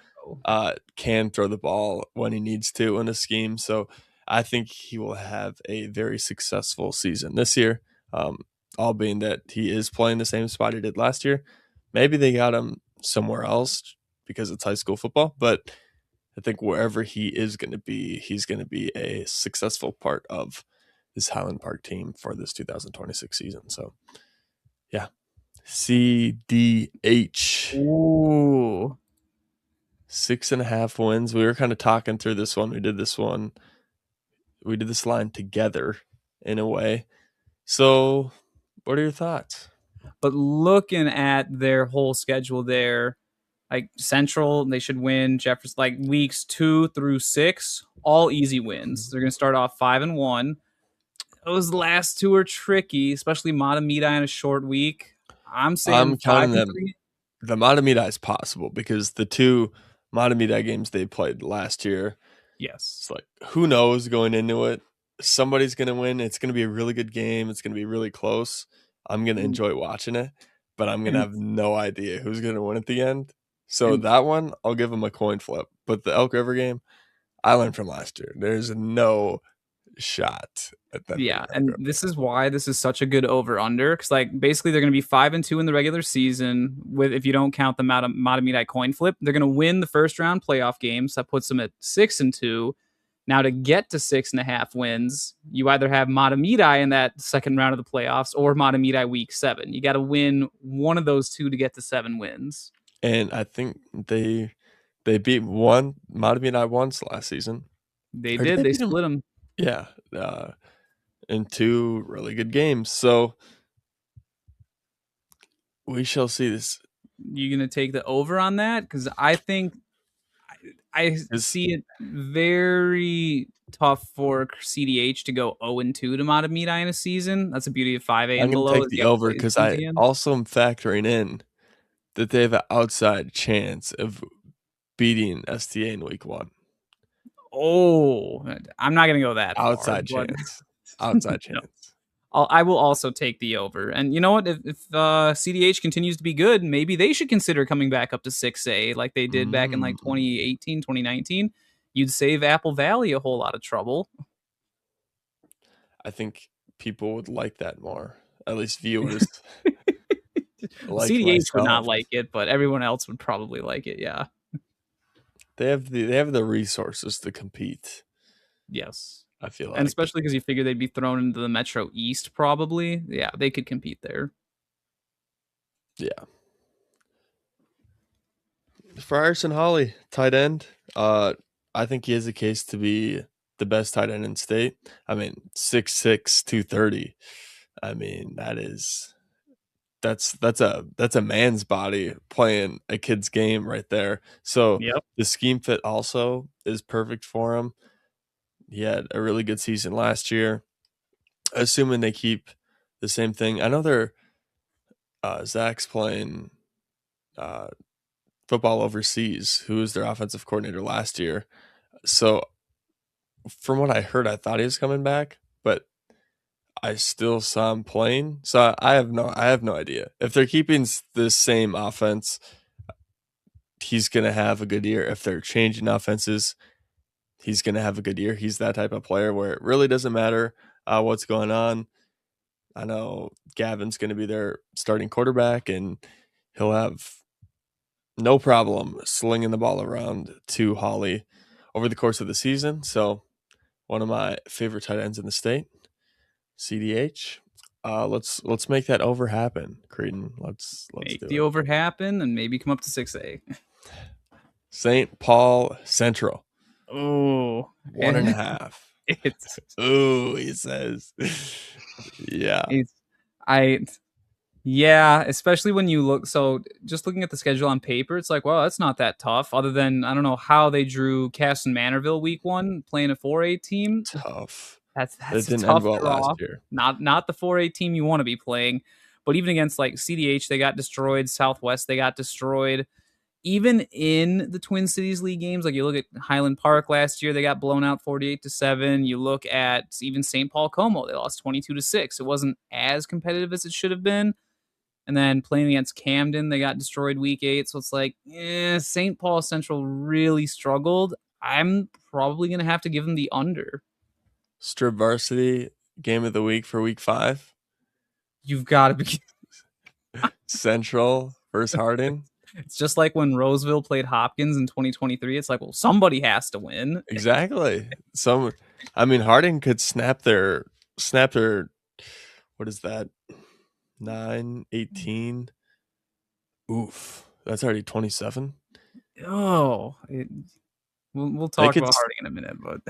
go. can throw the ball when he needs to in a scheme. So I think he will have a very successful season this year. Um, all being that he is playing the same spot he did last year. Maybe they got him somewhere else because it's high school football, but I think wherever he is going to be, he's going to be a successful part of this Highland Park team for this 2026 season. So, yeah, CDH. Ooh. 6.5 wins. We were kind of talking through this one. We did this one. We did this line together in a way. So, what are your thoughts? But looking at their whole schedule there, like Central, they should win. Jefferson, like weeks 2 through 6, all easy wins. They're going to start off 5-1. Those last two are tricky, especially Matamidi on a short week. I'm saying I'm five counting and them. three. The Matamidi is possible because the two Matamidi games they played last year, Yes. it's like, who knows going into it? Somebody's going to win. It's going to be a really good game. It's going to be really close. I'm going to enjoy watching it, but I'm going to And have no idea who's going to win at the end. So and that one, I'll give them a coin flip. But the Elk River game, I learned from last year. There's no shot at them winning yeah, Elk and River. this is why this is such a good over under because like basically they're going to be 5-2 in the regular season with if you don't count the Matamidi coin flip, they're going to win the first round playoff games. That puts them at 6-2. Now to get to 6.5 wins, you either have Matamidi in that second round of the playoffs or Matamidi week 7. You got to win one of those two to get to 7 wins. And I think they beat one Matamidi once last season. They Or did did. they They beat them? split them. Yeah. In two really good games. So we shall see this. You gonna take the over on that? Because I think I Is see it very tough for CDH to go 0-2 to Matamidi in a season. That's the beauty of 5A I'm and going to below take is you the have to over play these because teams I again. also am factoring in that they have an outside chance of beating STA in week one. Oh, I'm not gonna go that far, Outside but chance. Outside no. chance. I will also take the over. And you know what? If CDH continues to be good, maybe they should consider coming back up to 6A like they did back in like Mm. 2018, 2019. You'd save Apple Valley a whole lot of trouble. I think people would like that more. At least viewers like CDH would not myself. like it, but everyone else would probably like it. Yeah. They have the resources to compete, Yes. I feel And like. especially because you figure they'd be thrown into the Metro East, probably. Yeah, they could compete there. Yeah. Frierson Holly, tight end. I think he has a case to be the best tight end in state. I mean, 6'6", 230. I mean, that's a man's body playing a kid's game right there. So Yep. the scheme fit also is perfect for him. He had a really good season last year. Assuming they keep the same thing. I know they're Zach's playing uh, football overseas, who was their offensive coordinator last year. So from what I heard, I thought he was coming back, but I still saw him playing. So I have no idea. If they're keeping the same offense, he's gonna have a good year. If they're changing offenses, he's gonna have a good year. He's that type of player where it really doesn't matter what's going on. I know Gavin's gonna be their starting quarterback, and he'll have no problem slinging the ball around to Holly over the course of the season. So one of my favorite tight ends in the state, CDH. Let's make that over happen, Creedon. Let's Make do the it. over happen and maybe come up to 6A. St. Paul Central, Oh, 1.5. it's, Ooh, he says. Yeah, it's, I, yeah, especially when you look. So just looking at the schedule on paper, it's like, well, that's not that tough. Other than I don't know how they drew Caston Manorville week 1 playing a 4A team. tough. That's It a didn't end tough well last draw. year. Not the 4A team you want to be playing, but even against like CDH, they got destroyed. Southwest, they got destroyed. Even in the Twin Cities League games, like you look at Highland Park last year, they got blown out 48-7. You look at even St. Paul Como, they lost 22-6. It wasn't as competitive as it should have been. And then playing against Camden, they got destroyed week 8. So it's like, St. Paul Central really struggled. I'm probably gonna have to give them the under. Strip varsity game of the week for week 5. You've got to be. Central versus Harding. It's just like when Roseville played Hopkins in 2023. It's like, well, somebody has to win. Exactly. I mean, Harding could snap their what is that? 9-18. Oof. That's already 27. Oh, we'll They talk could about Harding in a minute, but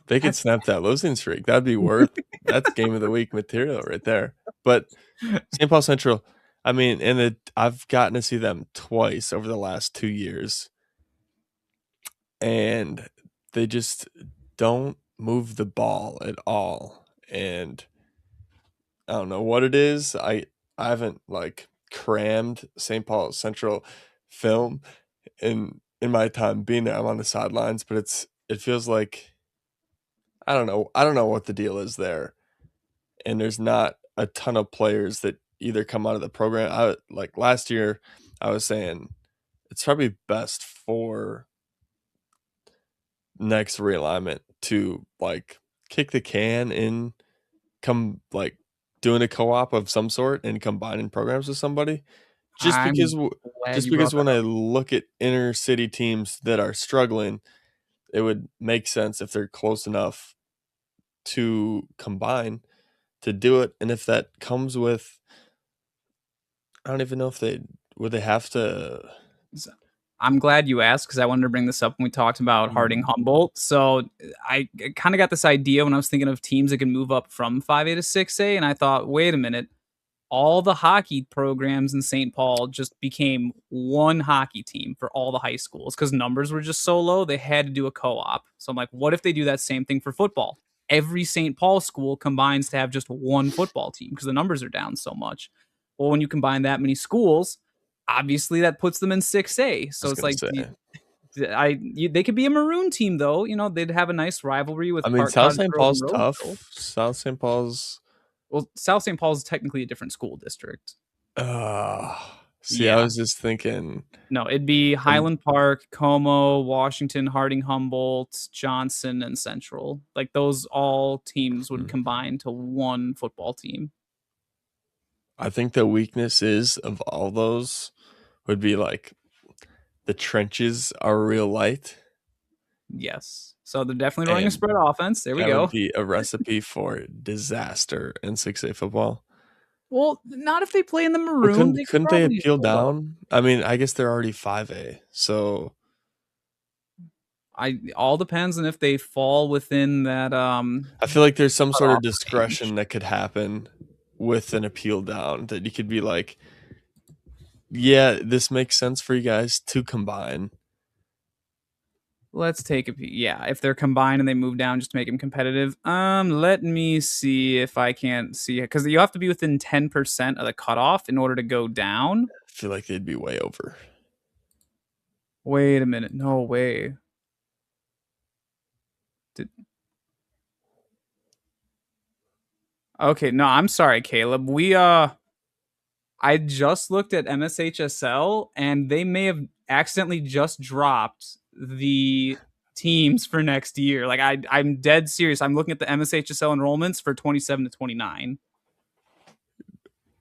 they could that's snap that losing streak. That'd be worth that's game of the week material right there. But St. Paul Central, I mean, I've gotten to see them twice over the last 2 years, and they just don't move the ball at all. And I don't know what it is. I haven't like crammed St. Paul Central film in my time being there. I'm on the sidelines, but it feels like I don't know. I don't know what the deal is there. And there's not a ton of players that either come out of the program. Like last year, I was saying it's probably best for next realignment to like kick the can and come like doing a co-op of some sort and combining programs with somebody. Just because I'm glad just you brought because that when I up. look at inner city teams that are struggling, it would make sense if they're close enough to combine to do it. And if that comes with, I don't even know if they have to. I'm glad you asked because I wanted to bring this up when we talked about Harding Humboldt. So I kind of got this idea when I was thinking of teams that can move up from 5A to 6A, and I thought, wait a minute, all the hockey programs in St. Paul just became one hockey team for all the high schools because numbers were just so low. They had to do a co op. So I'm like, what if they do that same thing for football? Every St. Paul school combines to have just one football team because the numbers are down so much. Well, when you combine that many schools, obviously that puts them in 6A. I So was it's gonna like, say. they could be a maroon team though. You know, they'd have a nice rivalry I with mean, Park South Cottage St. Grove and Paul's Roseville. tough. South St. Paul's. Well, South St. Paul is technically a different school district. Uh, See, I Yeah. was just thinking. No, it'd be Um, Highland Park, Como, Washington, Harding Humboldt, Johnson, and Central. Like those all teams would hmm. combine to one football team. I think the weakness is of all those would be like the trenches are real light, Yes. So they're definitely running a and spread offense. There we that would go. be a recipe for disaster in 6A football. Well, not if they play in the Well, maroon. couldn't They could couldn't they probably appeal hold up. down? I mean, I guess they're already 5A, so I all depends on if they fall within that I feel like there's some sort of cutoff range. discretion that could happen with an appeal down that you could be like, yeah, this makes sense for you guys to combine. Let's take a peek. Yeah, if they're combined and they move down just to make them competitive. Let me see if I can't see it because you have to be within 10% of the cutoff in order to go down. I feel like they'd be way over. Wait a minute. No way. Did... Okay, no, I'm sorry, Caleb. I just looked at MSHSL and they may have accidentally just dropped the teams for next year. Like I'm dead serious. I'm looking at the MSHSL enrollments for 27 to 29.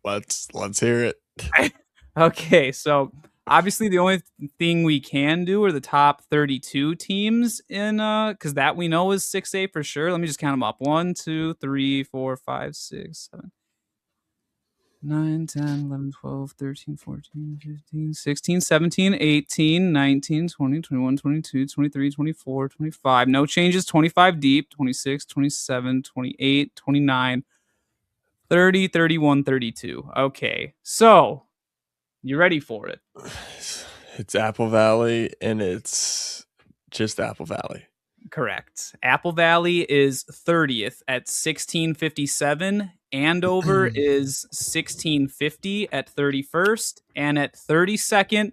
Let's hear it. Okay, so obviously the only thing we can do are the top 32 teams in because that we know is 6A for sure. Let me just count them up. 1, 2, 3, 4, 5, 6, 7, 9, 10, 11, 12, 13, 14, 15, 16, 17, 18, 19, 20, 21, 22, 23, 24, 25. No changes. 25 deep, 26, 27, 28, 29, 30, 31, 32. Okay, so you ready for it? It's Apple Valley, and it's just Apple Valley. Correct. Apple Valley is 30th at 1657. Andover is 1650 at 31st. And at 32nd,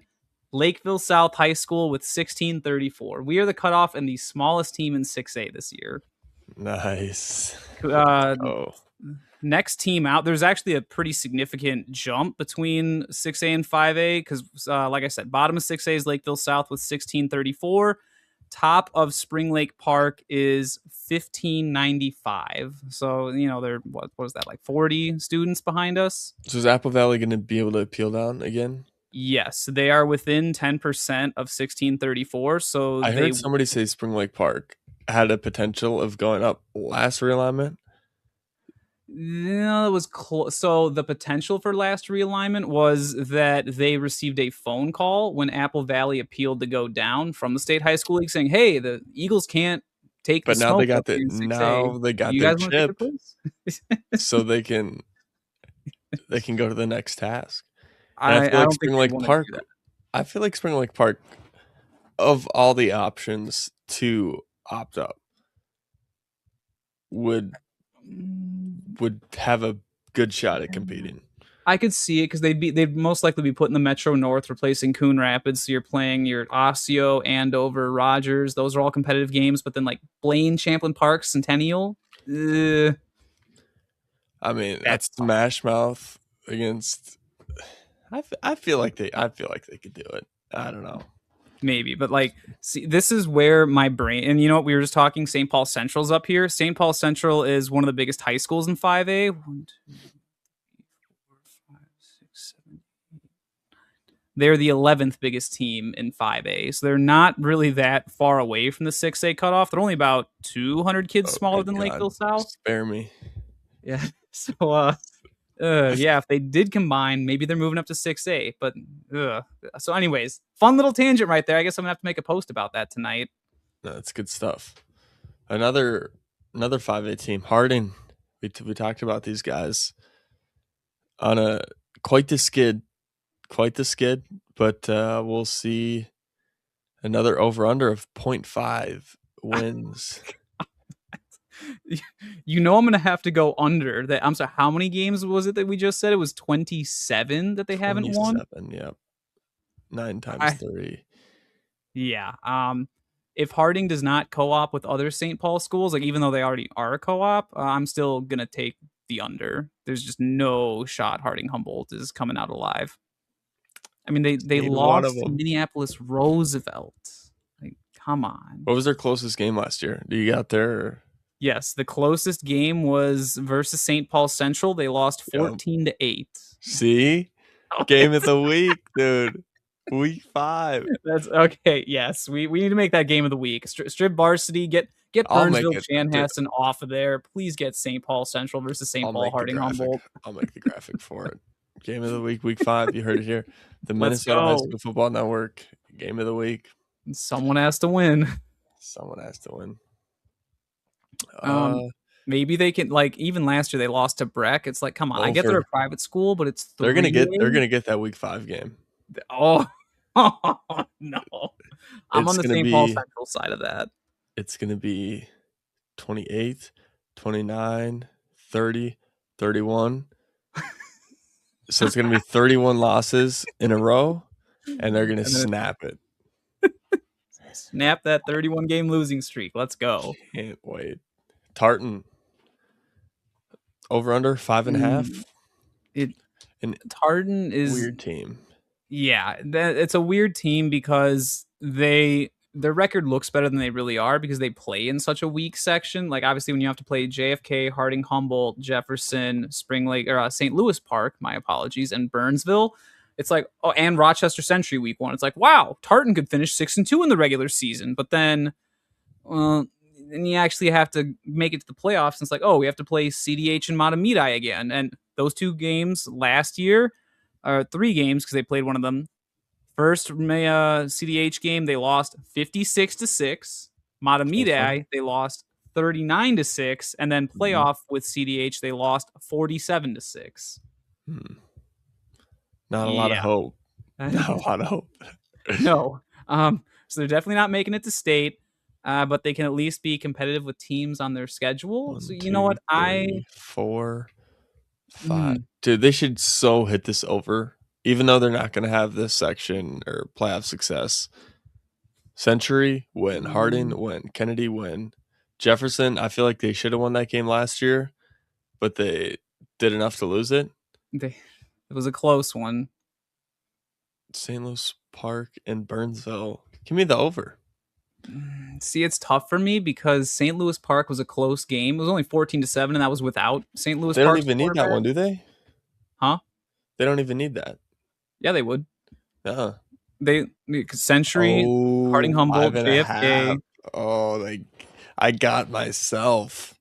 Lakeville South High School with 1634. We are the cutoff and the smallest team in 6A this year. Nice. Let's Uh, go. Next team out, there's actually a pretty significant jump between 6A and 5A because, like I said, bottom of 6A is Lakeville South with 1634. Top of Spring Lake Park is 1595. So, they're, what was that, like 40 students behind us? So is Apple Valley going to be able to appeal down again? Yes, they are within 10% of 1634. So I heard somebody say Spring Lake Park had a potential of going up last realignment. No, it was close. So the potential for last realignment was that they received a phone call when Apple Valley appealed to go down from the state high school league, saying, "Hey, the Eagles can't take the But now smoke up here in 6A. now they got You their guys want to take chip, their place?" so they can go to the next task. And I I feel like don't think Spring they Lake want to Park. do that. I feel like Spring Lake Park, of all the options to opt up, would have a good shot at competing. I could see it because they'd most likely be putting the Metro North, replacing Coon Rapids. So you're playing your Osseo, Andover, Rogers. Those are all competitive games. But then like Blaine, Champlain Park, Centennial. I mean, that's Smash Mouth against. I feel like they could do it. I don't know. Maybe, but like, see, this is where my brain, and you know what, we were just talking St. Paul Central's up here. St. Paul Central is one of the biggest high schools in 5A. 1, 2, 3, 4, 5, 6, 7, 8. They're the 11th biggest team in 5A, so they're not really that far away from the 6A cutoff. They're only about 200 kids smaller than Lakeville South. Spare me. Yeah. So, yeah, if they did combine, maybe they're moving up to 6A. But so, anyways, fun little tangent right there. I guess I'm gonna have to make a post about that tonight. No, that's good stuff. Another 5A team, Harding. We talked about these guys on a quite the skid, but we'll see another over/under of 0.5 wins. I'm gonna have to go under that. I'm sorry, how many games was it that we just said? It was 27 that they haven't won. 27, yep. 9 times 3. Yeah. If Harding does not co-op with other St. Paul schools, like even though they already are a co-op, I'm still gonna take the under. There's just no shot Harding Humboldt is coming out alive. I mean, they lost to Minneapolis Roosevelt. Like, come on. What was their closest game last year? Do you got there? Or? Yes, the closest game was versus St. Paul Central. They lost 14-8. See? Game of the week, dude. Week 5. That's okay. Yes, we need to make that game of the week. Strip varsity. Get Burnsville Chanhassen off of there. Please get St. Paul Central versus St. Paul Harding Humboldt. I'll make the graphic for it. Game of the week, week 5. You heard it here. The Minnesota High School Football Network. Game of the week. Someone has to win. Someone has to win. Maybe they can, like, even last year they lost to Breck. It's like, come on, I get they're a private school, but it's they're gonna get that week 5 game. Oh no. I'm on the St. Paul Central side of that. It's gonna be 28, 29, 30, 31. So it's gonna be 31 losses in a row, and they're gonna snap it. Snap that 31 game losing streak. Let's go. Can't wait. Tartan over under 5.5. Tartan is weird team. Yeah, it's a weird team because their record looks better than they really are because they play in such a weak section. Like obviously when you have to play JFK, Harding, Humboldt, Jefferson, Spring Lake, or St. Louis Park, my apologies, and Burnsville. It's like, and Rochester Century week 1. It's like, wow, Tartan could finish 6-2 in the regular season, but then, then you actually have to make it to the playoffs. And it's like, we have to play CDH and Matamidi again. And those 2 games last year, or 3 games because they played one of them. First CDH game, they lost 56-6. Matamidi, they lost 39-6, and then playoff with CDH, they lost 47-6. Not a lot of hope. Not a lot of hope. No. So they're definitely not making it to state. but they can at least be competitive with teams on their schedule. So One, you know two, what? I three, four, five. mm, Dude, they should so hit this over, even though they're not going to have this section or playoff success. Century win, Harding win, Kennedy win, Jefferson. I feel like they should have won that game last year, but they did enough to lose it. it was a close one. St. Louis Park and Burnsville. Give me the over. See, it's tough for me because St. Louis Park was a close game. It was only 14-7, and that was without St. Louis They don't Park's even need that quarterback. one, do they? Huh? They don't even need that. Yeah, they would. Uh-uh. They Century, Harding, Oh, Humboldt, 5.5. JFK. Oh, like I got myself.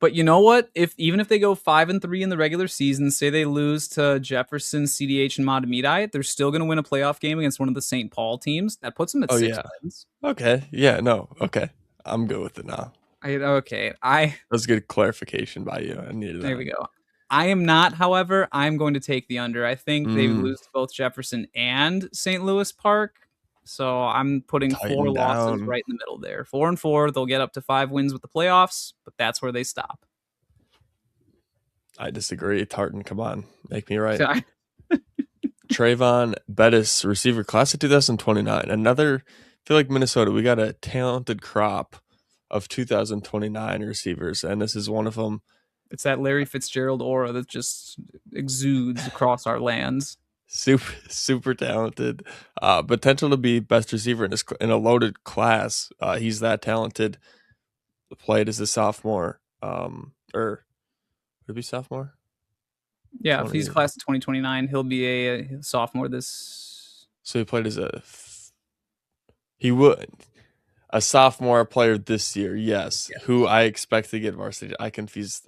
But you know what? If even if they go 5-3 in the regular season, say they lose to Jefferson, CDH, and Matamidi, they're still going to win a playoff game against one of the St. Paul teams. That puts them at Oh 6 yeah. wins. Okay. Yeah, no. Okay. I'm good with it now. I That's good clarification by you. I needed There that. we go. I am not, however, I'm going to take the under. I think they Mm, lose to both Jefferson and St. Louis Park. So I'm putting 4 tighten losses down. right in the middle there. 4-4. They'll get up to 5 wins with the playoffs, but that's where they stop. I disagree. Tartan, come on. Make me right. So I- Trayvon Bettis, receiver class of 2029. Another, I feel like Minnesota, we got a talented crop of 2029 receivers, and this is one of them. It's that Larry Fitzgerald aura that just exudes across our lands. Super talented. Potential to be best receiver in a loaded class. He's that talented. Played as a sophomore. Or would it be sophomore? Yeah, if he's 20. class of 2029, he'll be a sophomore this. So he played as he would a sophomore player this year, yes. Yeah. Who I expect to get varsity. I confused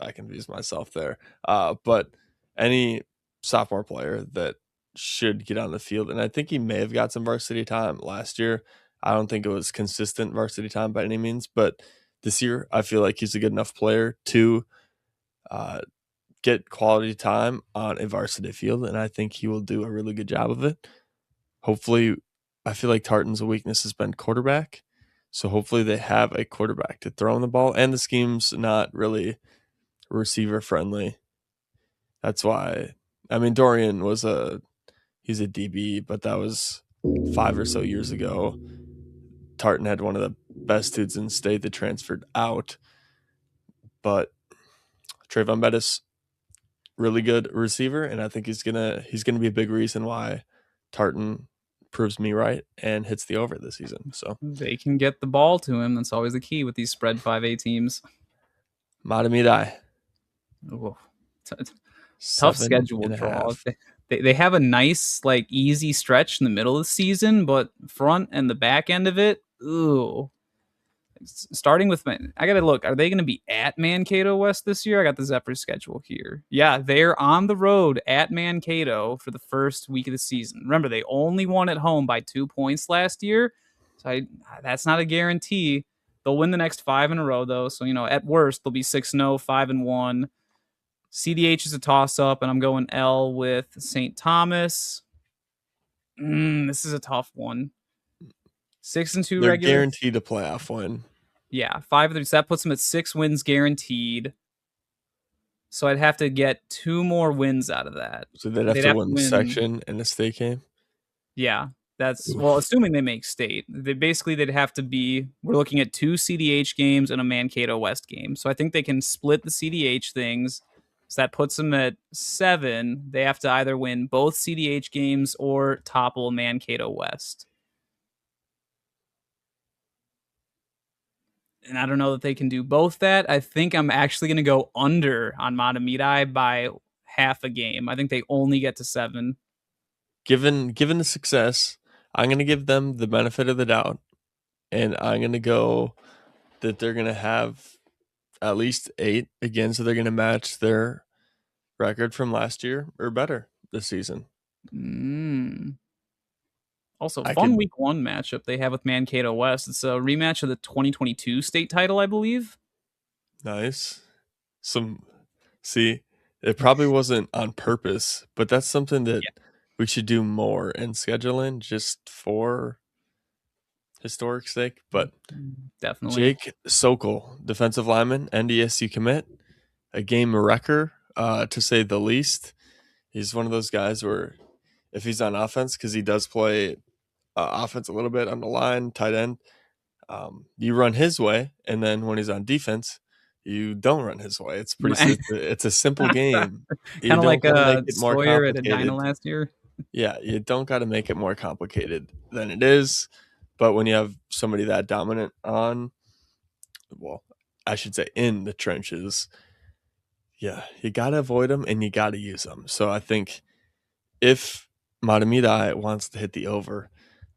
myself there. But any sophomore player that should get on the field, and I think he may have got some varsity time last year. I don't think it was consistent varsity time by any means, but this year I feel like he's a good enough player to uh, get quality time on a varsity field, and I think he will do a really good job of it. Hopefully, I feel like Tartan's weakness has been quarterback. So hopefully they have a quarterback to throw him the ball, and the scheme's not really receiver friendly. That's why. I mean, Dorian he's a DB, but that was 5 or so years ago. Tartan had one of the best dudes in state that transferred out, but Trayvon Bettis, really good receiver, and I think he's gonna be a big reason why Tartan proves me right and hits the over this season. So They can get the ball to him. That's always the key with these spread 5A teams. Matamidai, Ooh. Tough seven schedule and a draw. half. They have a nice, like, easy stretch in the middle of the season, but front and the back end of it, ooh. Starting with, I gotta look. Are they going to be at Mankato West this year? I got the Zephyr schedule here. Yeah, they're on the road at Mankato for the first week of the season. Remember, they only won at home by 2 points last year, so that's not a guarantee. They'll win the next 5 in a row, though. So at worst, they'll be 6-0, 5-1. CDH is a toss up, and I'm going L with St. Thomas. This is a tough one. 6-2 They're regular. guaranteed a playoff win. Yeah, 5-3. So that puts them at 6 wins guaranteed. So I'd have to get 2 more wins out of that. So they'd have to win the section and the state game. Yeah, that's Oof. assuming they make state. They'd have to be. We're looking at 2 CDH games and a Mankato West game. So I think they can split the CDH things. So that puts them at 7. They have to either win both CDH games or topple Mankato West. And I don't know that they can do both that. I think I'm actually going to go under on Matamidi by half a game. I think they only get to 7. Given the success, I'm going to give them the benefit of the doubt, and I'm going to go that they're going to have at least 8 again, so they're going to match their record from last year or better this season. Also, fun week 1 matchup they have with Mankato West. It's a rematch of the 2022 state title, I believe. Nice. See, it probably wasn't on purpose, but that's something that we should do more in scheduling just for historic sake. But Definitely. Jake Sokol, defensive lineman, NDSU commit, a game wrecker, to say the least. He's one of those guys where if he's on offense, because he does play offense a little bit on the line, tight end, you run his way, and then when he's on defense, you don't run his way. It's pretty. It's a simple game. You Kind of don't like got to make it more Sawyer at Edina complicated. last year. Yeah, you don't got to make it more complicated than it is. But when you have somebody that dominant on, well, I should say in the trenches, yeah, you got to avoid them and you got to use them. So I think if Matamida wants to hit the over,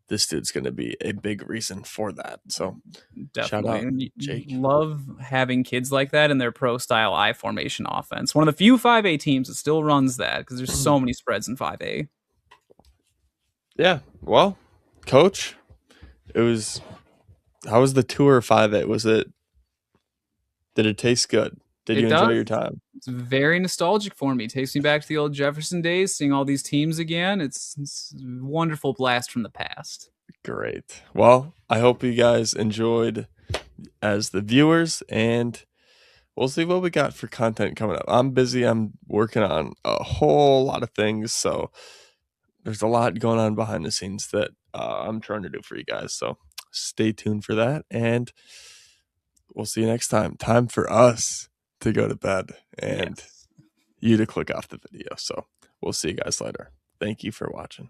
this dude's going to be a big reason for that. So shout Definitely. out And you Jake. love having kids like that in their pro style I formation offense. One of the few 5A teams that still runs that because there's so many spreads in 5A. Yeah, well, coach, it was. How was the tour 5A? Was it? Did it taste good? Did It you enjoy does. your time? It's very nostalgic for me. It takes me back to the old Jefferson days, seeing all these teams again. It's a wonderful blast from the past. Great. Well, I hope you guys enjoyed as the viewers, and we'll see what we got for content coming up. I'm busy. I'm working on a whole lot of things, so there's a lot going on behind the scenes that I'm trying to do for you guys. So stay tuned for that, and we'll see you next time. Time for us to go to bed and Yes. you to click off the video. So we'll see you guys later. Thank you for watching.